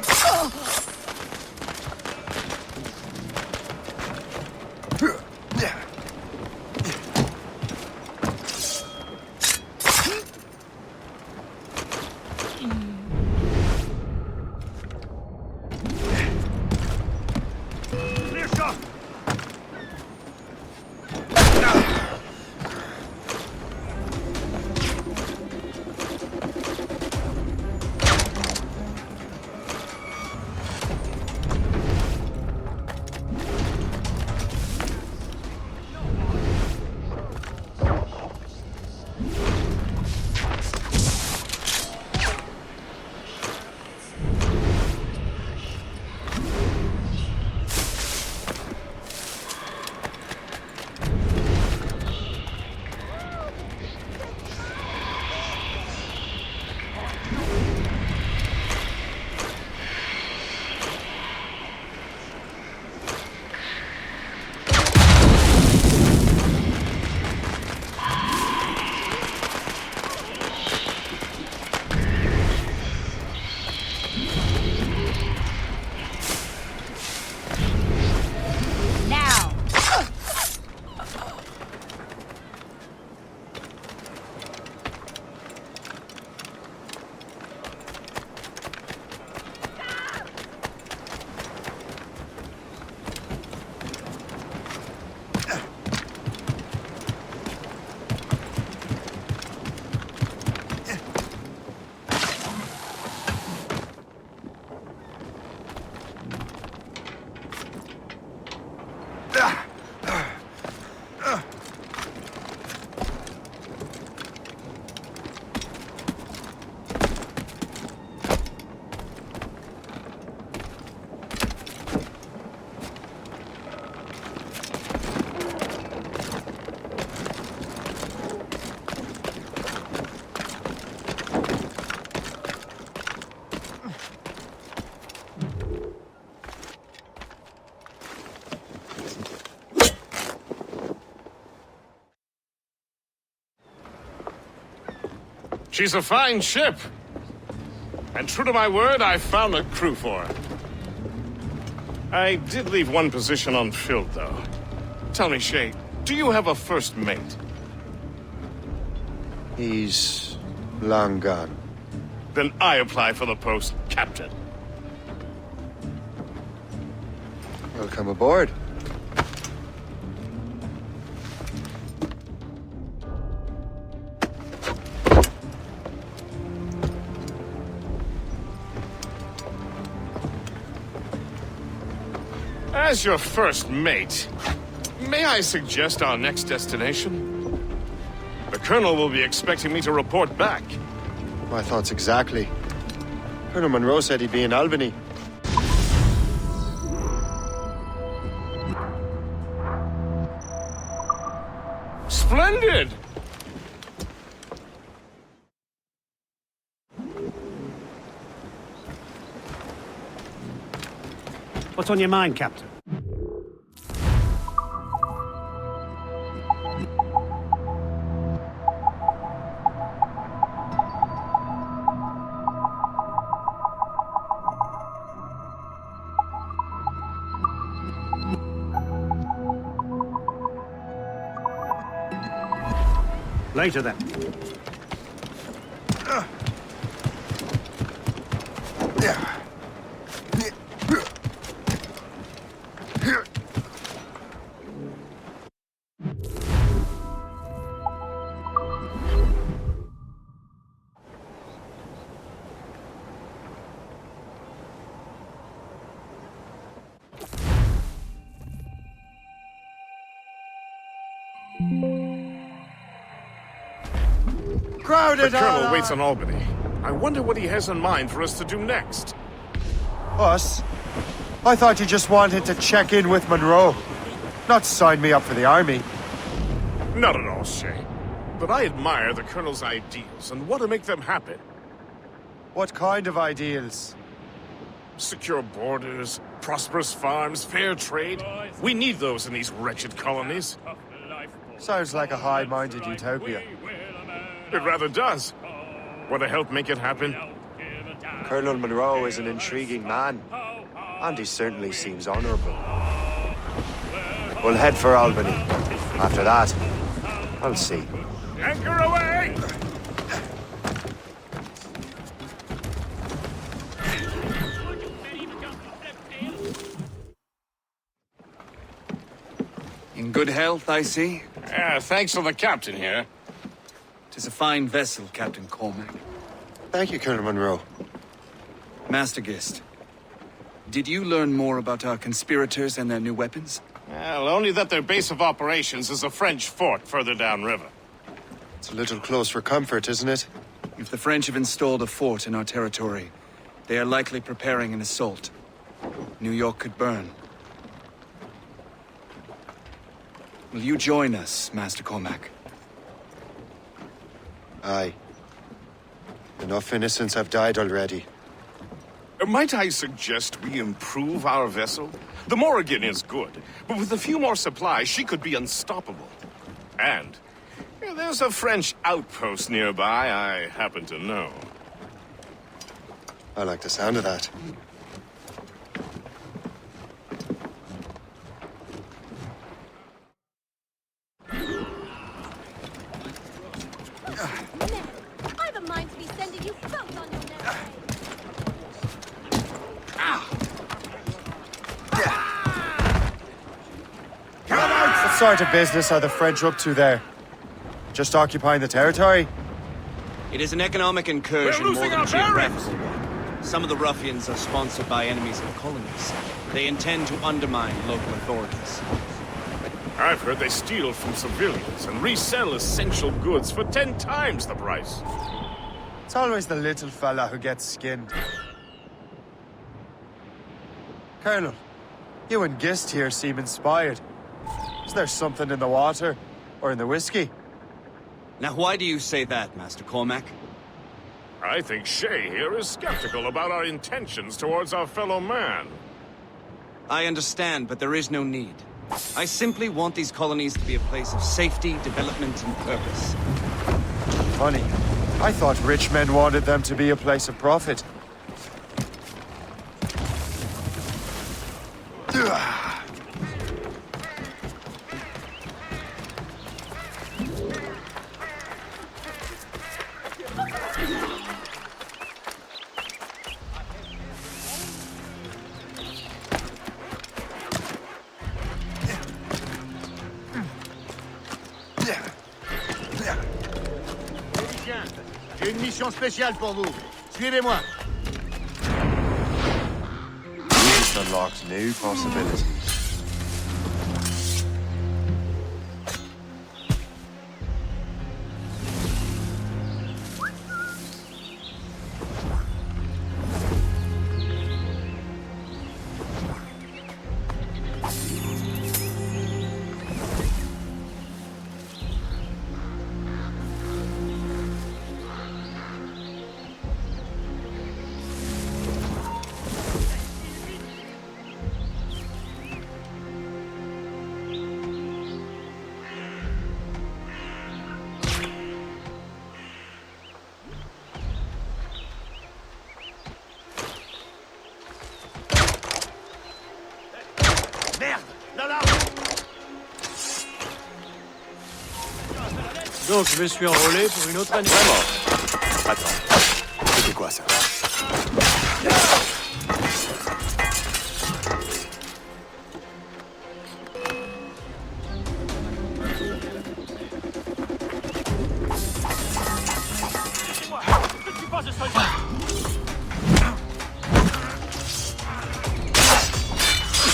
She's a fine ship. And true to my word, I found a crew for her. I did leave one position unfilled, though. Tell me, Shay, do you have a first mate? He's long gone. Then I apply for the post, Captain. Welcome aboard. As your first mate, may I suggest our next destination? The Colonel will be expecting me to report back. My thoughts exactly. Colonel Monroe said he'd be in Albany. Splendid! What's on your mind, Captain? Later, then. The Colonel waits on Albany. I wonder what he has in mind for us to do next. Us? I thought you just wanted to check in with Monroe. Not sign me up for the army. Not at all, Shay. But I admire the Colonel's ideals and want to make them happen. What kind of ideals? Secure borders, prosperous farms, fair trade. We need those in these wretched colonies. Sounds like a high-minded utopia. It rather does. Want to help make it happen? Colonel Monroe is an intriguing man, and he certainly seems honorable. We'll head for Albany. After that, I'll see. Anchor away! In good health, I see. Thanks to the captain here. 'Tis a fine vessel, Captain Cormac. Thank you, Colonel Monroe. Master Gist, did you learn more about our conspirators and their new weapons? Well, only that their base of operations is a French fort further downriver. It's a little close for comfort, isn't it? If the French have installed a fort in our territory, they are likely preparing an assault. New York could burn. Will you join us, Master Cormac? Aye. Enough innocents have died already. Might I suggest we improve our vessel? The Morrigan is good, but with a few more supplies, she could be unstoppable. And there's a French outpost nearby I happen to know. I like the sound of that. I've a mind to be sending you both on your next What sort of business are the French up to there? Just occupying the territory? It is an economic incursion more than a geographical one. Some of the ruffians are sponsored by enemies of the colonies. They intend to undermine local authorities. I've heard they steal from civilians and resell essential goods for 10 times the price. It's always the little fella who gets skinned. Colonel, you and Gist here seem inspired. Is there something in the water? Or in the whiskey? Now why do you say that, Master Cormac? I think Shay here is skeptical about our intentions towards our fellow man. I understand, but there is no need. I simply want these colonies to be a place of safety, development, and purpose. Funny. I thought rich men wanted them to be a place of profit. J'ai une mission spéciale pour vous. Suivez-moi. This unlocks new possibilities. Donc je me suis enrôlé pour une autre année. Vraiment? Attends, c'était quoi ça? Je ne suis pas un soldat.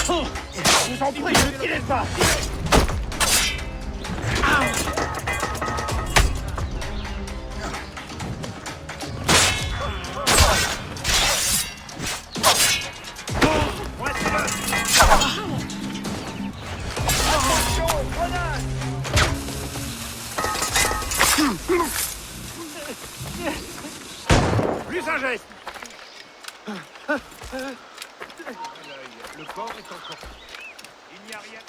Je vous en prie, ne tirez pas. Plus un geste. Le corps est encore... Il n'y a rien...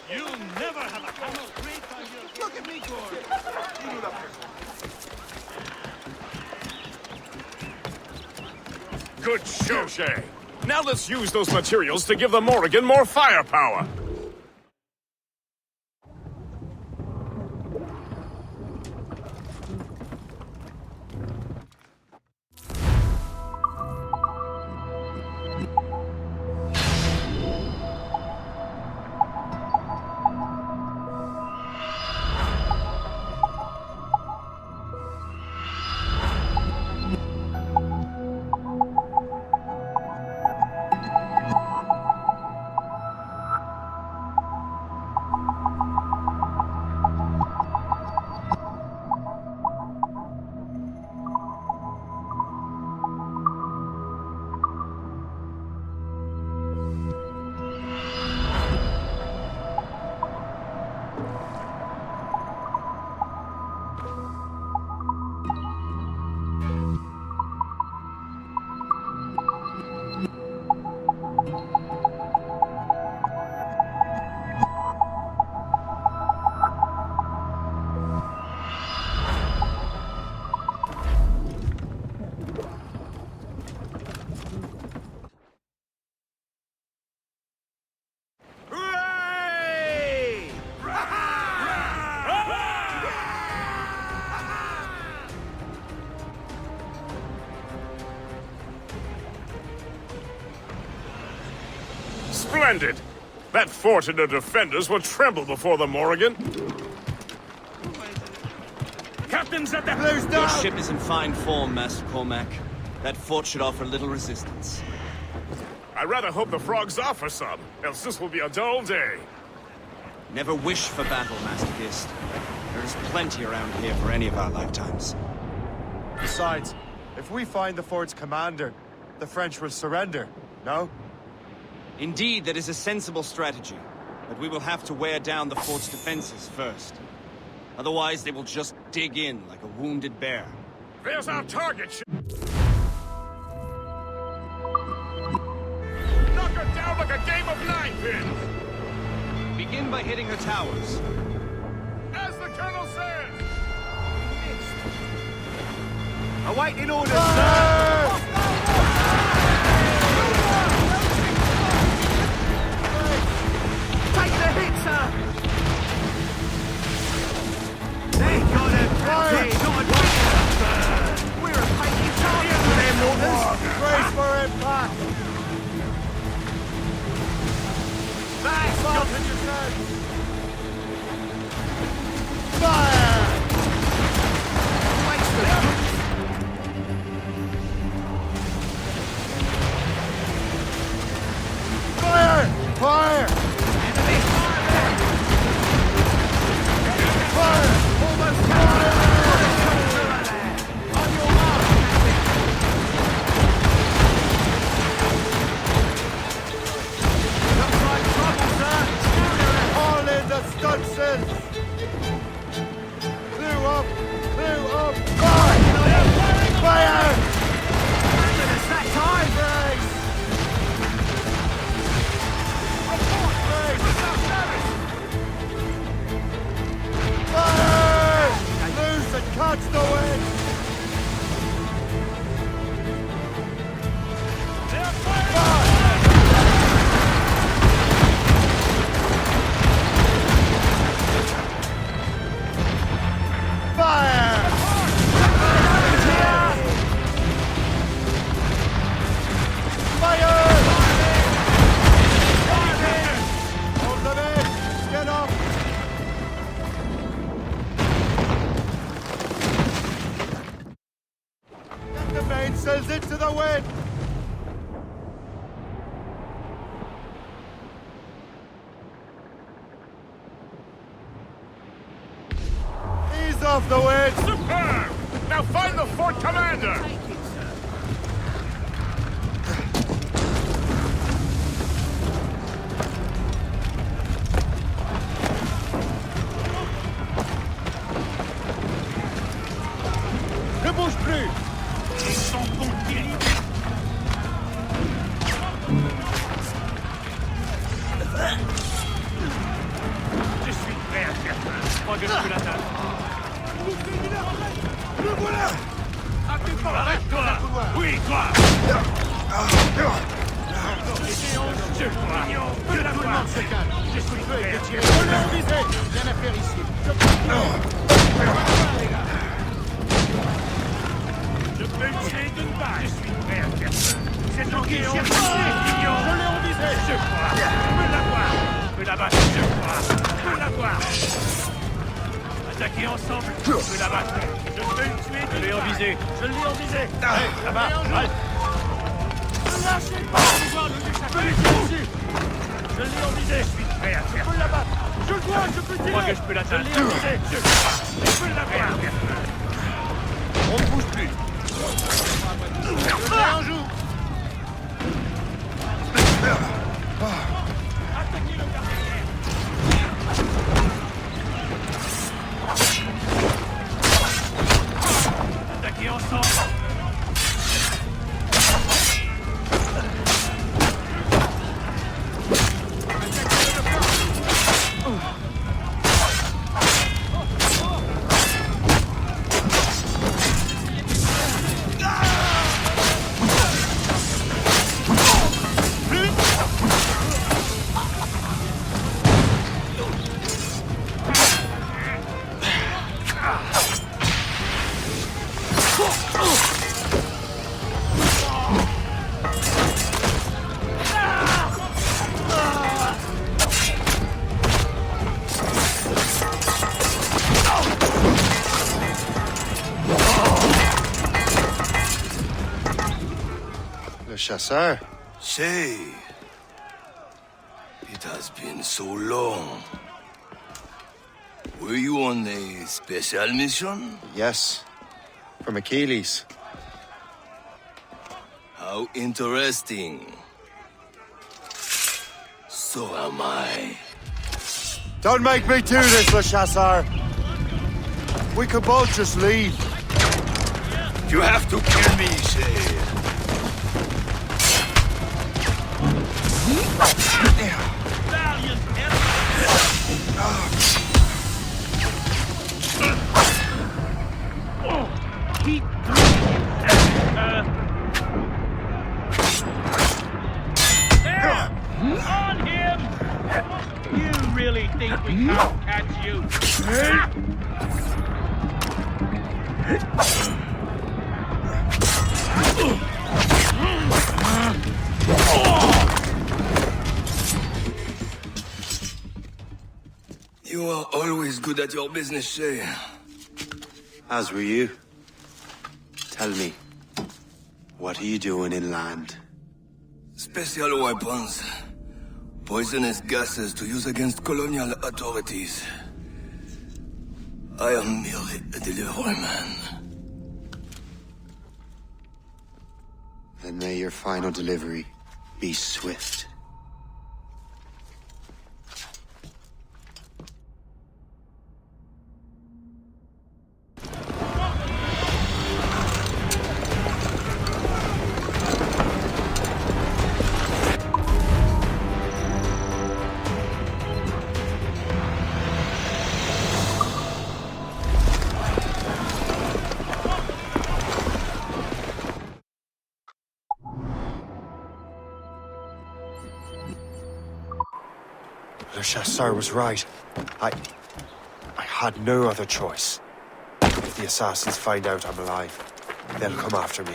You never have a hammer great on your... Look at me, Gord. Good show, Shay. Now let's use those materials to give the Morrigan more firepower. Splendid! That fort and the defenders will tremble before the Morrigan. Captain's at the... Your ship is in fine form, Master Cormac. That fort should offer little resistance. I rather hope the frogs offer some, else this will be a dull day. Never wish for battle, Master Gist. There is plenty around here for any of our lifetimes. Besides, if we find the fort's commander, the French will surrender, no? Indeed, that is a sensible strategy. But we will have to wear down the fort's defenses first. Otherwise, they will just dig in like a wounded bear. There's our target! Knock her down like a game of ninepins! Begin by hitting her towers. As the Colonel says! Awaiting orders, sir! Take the hit, sir! They got him! We're a painted target for them, Northerners! Brace for impact! Back, Sultan, you said! Fire! Fire! Fire! Enemy fire there! Fire! Almost captured! On your mark, Looks like trouble, sir! All in the stunsail! Clew up! Clew up! Fire! Fire! It's that time! Brace! Fire! Loose and catch the wind! Fire! Fire! Hold them in! Get up! Get the mainsails into the wind! Ease off the wind! Superb! Now find the fort commander! Ne bouge plus! Ils sont conquis! Je suis prêt à faire ça. Je crois que je peux l'atteindre. Le voilà! Arrête-toi! Oui, toi! Je crois que la voix se calme. Je suis prêt à tirer. Je l'ai envisé! Rien à faire ici. Je peux le tuer d'une balle. Je suis prêt à faire ça. C'est toi qui cherche ici, Guillaume. Je l'ai envisé! Je crois. Je peux l'avoir. Je peux l'abattre. Je crois. Je peux l'avoir. Attaquer ensemble. Je peux l'abattre. Je peux le tuer. Je l'ai envisé. Je l'ai envisé. Hey, là-bas. Halt. Ne lâchez pas! Je peux le tuer ici. Je l'ai envisé. Je suis prêt à faire. Je peux l'abattre! Je le vois! Je peux Je tirer! crois que je peux l'atteindre. Je l'ai envisé. Je crois. Je peux l'avoir. On ne bouge plus. Je l'ai en joue. Attaquez le gardien. Attaquez ensemble. chasseur. Shay. It has been so long. Were you on a special mission? Yes. From Achilles. How interesting. So am I. Don't make me do this, Le Chasseur. We could both just leave. You have to kill me, Shay. On him! You really think we can't catch you? You are always good at your business, Shay. As were you. Tell me, what are you doing inland? Special weapons. Poisonous gases to use against colonial authorities. I am merely a delivery man. Then may your final delivery be swift. Le Chasseur was right. I had no other choice. If the assassins find out I'm alive, they'll come after me.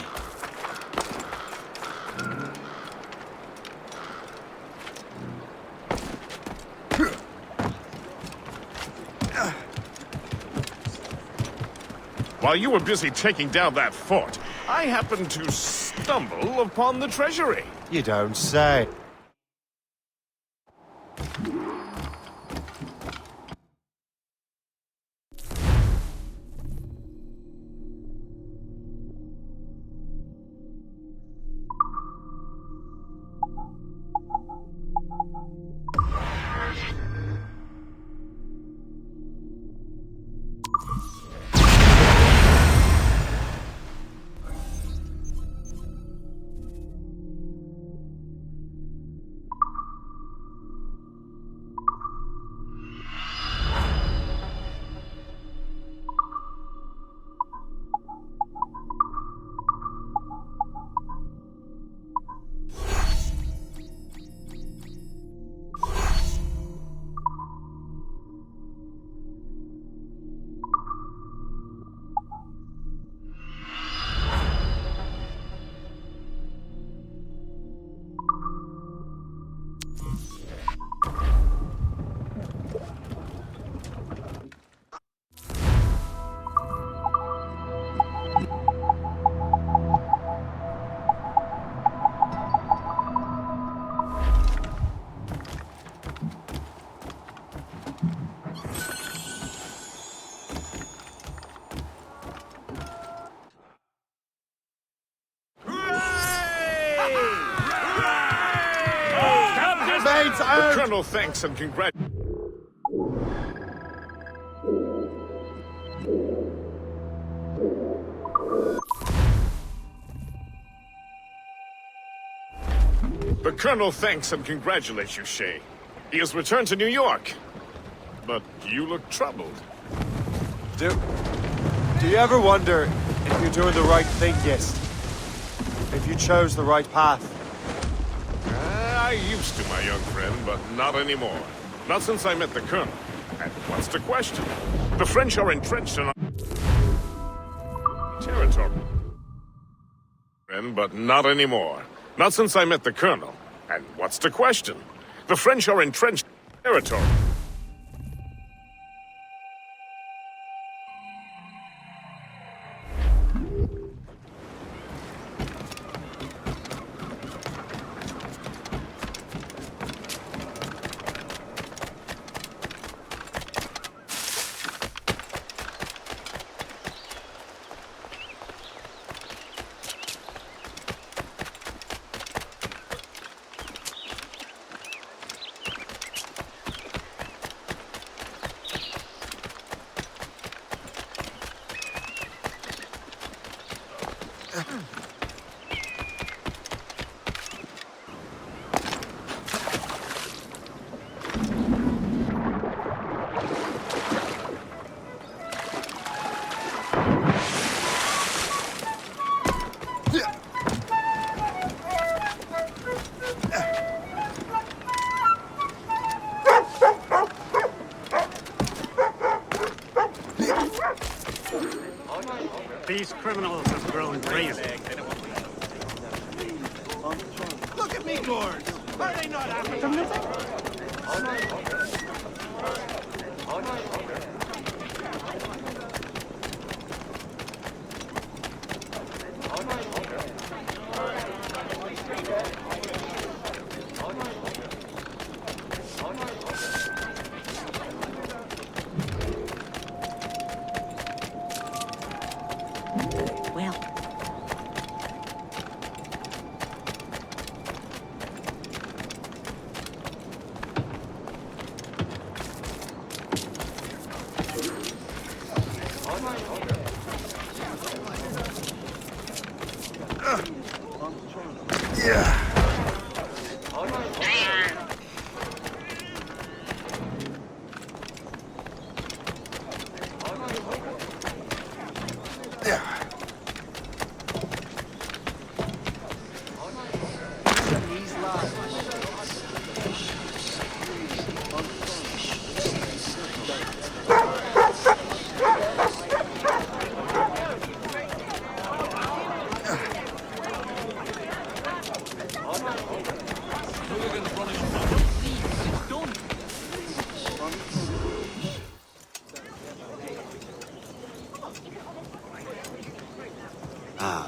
While you were busy taking down that fort, I happened to stumble upon the treasury. You don't say. The Colonel thanks and congratulations. The Colonel thanks and congratulates you, Shay. He has returned to New York. But you look troubled. Do you ever wonder if you're doing the right thing, Gist? If you chose the right path? I used to, my young friend, but not anymore. Not since I met the Colonel. And what's the question? The French are entrenched in our territory. But not anymore. Not since I met the Colonel. And what's the question? The French are entrenched in territory. These criminals have grown crazy. Look at me gourds! Are they not African?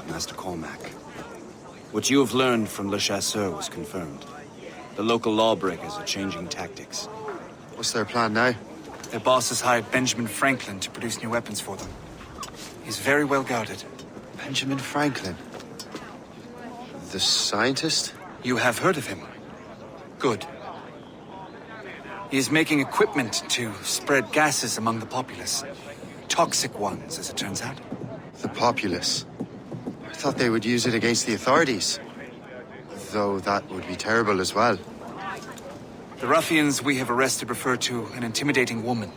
Master Cormac. What you have learned from Le Chasseur was confirmed. The local lawbreakers are changing tactics. What's their plan now? Their boss has hired Benjamin Franklin to produce new weapons for them. He's very well guarded. Benjamin Franklin? The scientist? You have heard of him? Good. He is making equipment to spread gases among the populace. Toxic ones, as it turns out. The populace? I thought they would use it against the authorities. Though that would be terrible as well. The ruffians we have arrested refer to an intimidating woman.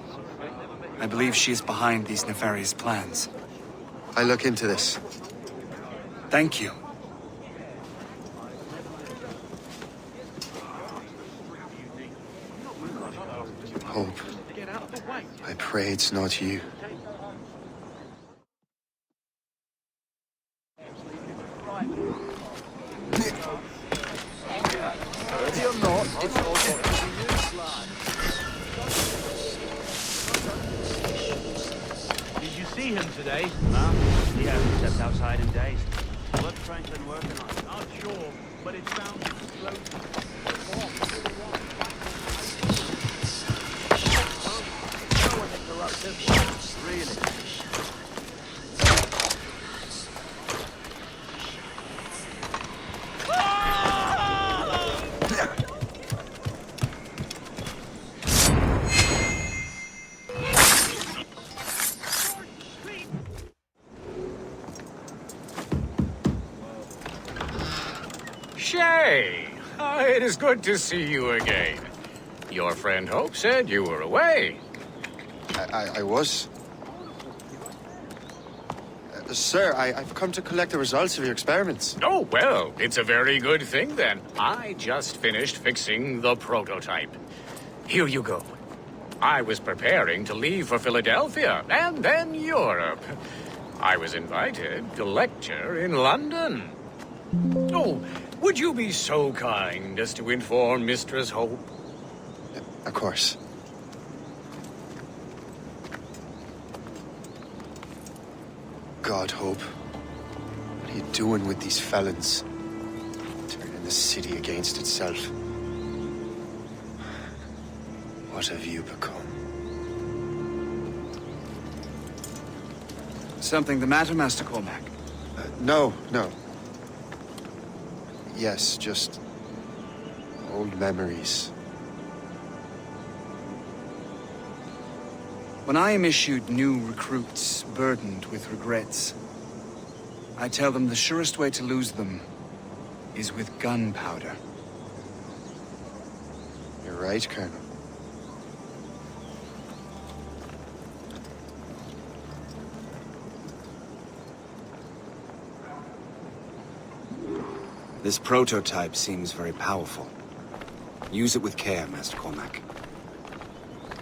I believe she is behind these nefarious plans. I'll look into this. Thank you. Hope. I pray it's not you. Did you see him today? No, he hasn't stepped outside in days. What's Franklin working on? Not sure, but it sounds explosive. No one interrupts this one, really. Shay! It is good to see you again. Your friend Hope said you were away. I was. Sir, I've come to collect the results of your experiments. Oh, well, it's a very good thing then. I just finished fixing the prototype. Here you go. I was preparing to leave for Philadelphia and then Europe. I was invited to lecture in London. Oh, would you be so kind as to inform Mistress Hope? Of course. God, Hope. What are you doing with these felons? Turning the city against itself. What have you become? Something the matter, Master Cormac? No. Yes, just old memories. When I am issued new recruits burdened with regrets, I tell them the surest way to lose them is with gunpowder. You're right, Colonel. This prototype seems very powerful. Use it with care, Master Cormac.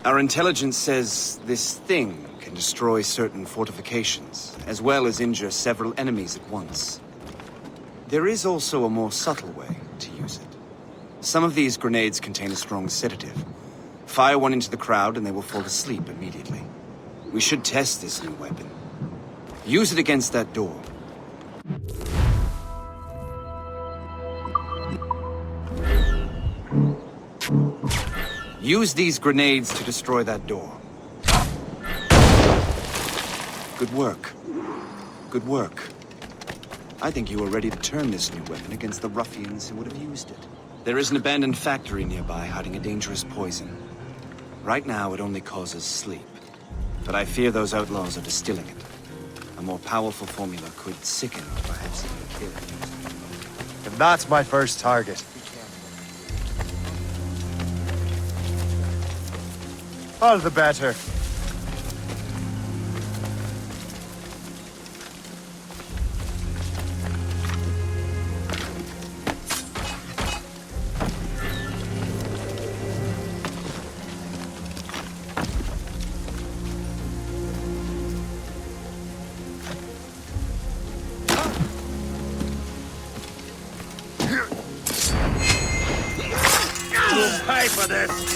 Our intelligence says this thing can destroy certain fortifications, as well as injure several enemies at once. There is also a more subtle way to use it. Some of these grenades contain a strong sedative. Fire one into the crowd and they will fall asleep immediately. We should test this new weapon. Use it against that door. Use these grenades to destroy that door. Good work. Good work. I think you are ready to turn this new weapon against the ruffians who would have used it. There is an abandoned factory nearby hiding a dangerous poison. Right now, it only causes sleep. But I fear those outlaws are distilling it. A more powerful formula could sicken, perhaps even kill. And that's my first target. All the better. You'll pay for this!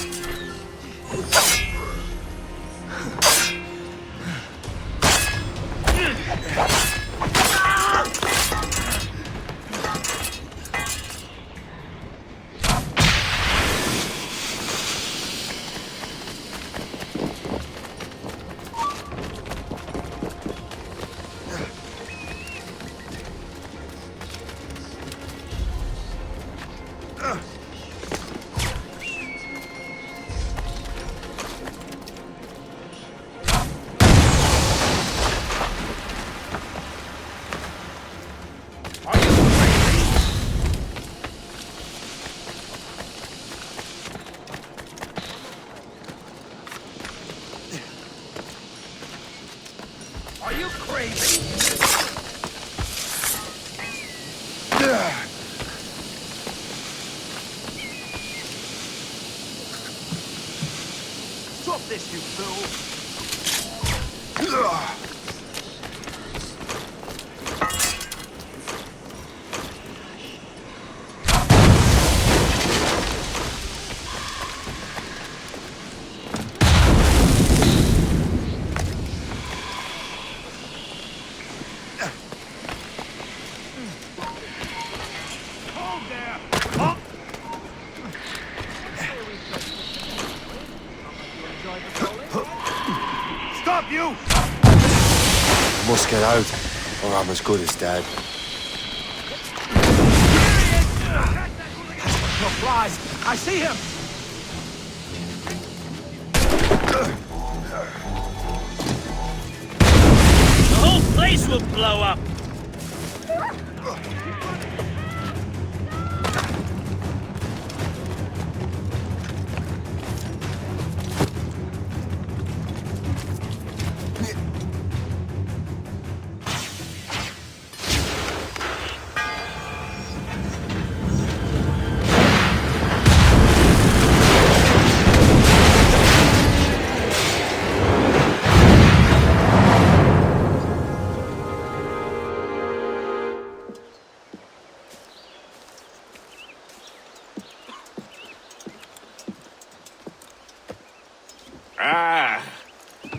Are you crazy? Stop this, you fool! Stop you! I must get out, or I'm as good as dead. No flies! I see him! The whole place will blow up! Ah,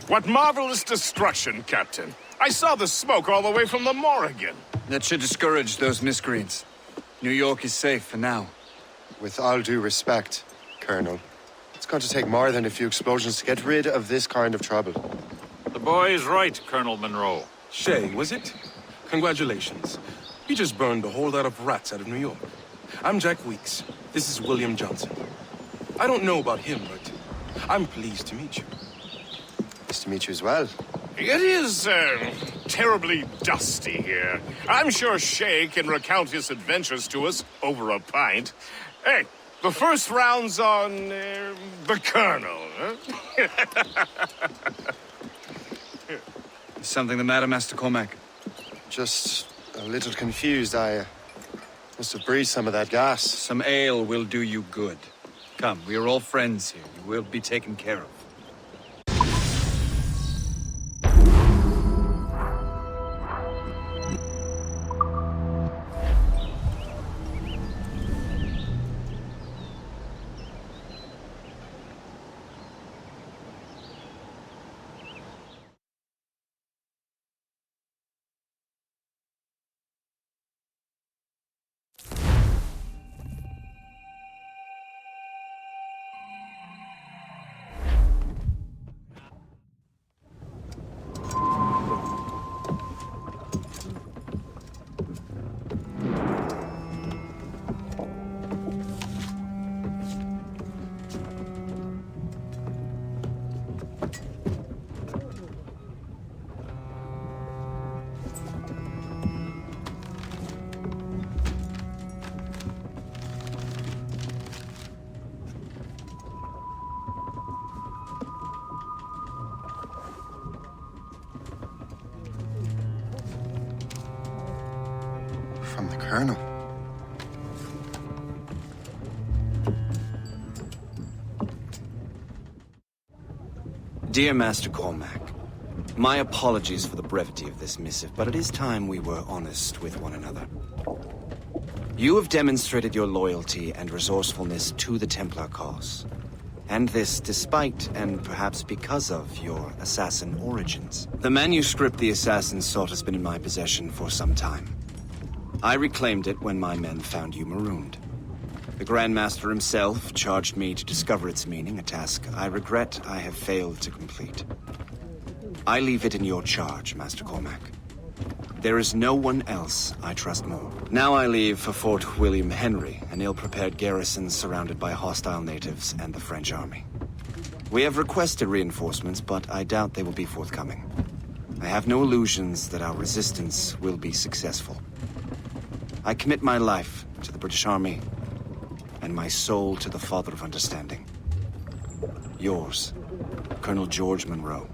what marvelous destruction, Captain. I saw the smoke all the way from the Morrigan. That should discourage those miscreants. New York is safe for now. With all due respect, Colonel, it's going to take more than a few explosions to get rid of this kind of trouble. The boy is right, Colonel Monroe. Shay, was it? Congratulations. You just burned a whole lot of rats out of New York. I'm Jack Weeks. This is William Johnson. I don't know about him, but I'm pleased to meet you. Nice to meet you as well. It is, terribly dusty here. I'm sure Shay can recount his adventures to us over a pint. Hey, the first round's on, the Colonel, huh? Is something the matter, Master Cormac? Just a little confused. I must have breathed some of that gas. Some ale will do you good. Come, we are all friends here. You will be taken care of. Colonel. Dear Master Cormac, my apologies for the brevity of this missive, but it is time we were honest with one another. You have demonstrated your loyalty and resourcefulness to the Templar cause. And this despite, and perhaps because of, your assassin origins. The manuscript the assassin sought has been in my possession for some time. I reclaimed it when my men found you marooned. The Grand Master himself charged me to discover its meaning, a task I regret I have failed to complete. I leave it in your charge, Master Cormac. There is no one else I trust more. Now I leave for Fort William Henry, an ill-prepared garrison surrounded by hostile natives and the French army. We have requested reinforcements, but I doubt they will be forthcoming. I have no illusions that our resistance will be successful. I commit my life to the British Army, and my soul to the Father of Understanding. Yours, Colonel George Monroe.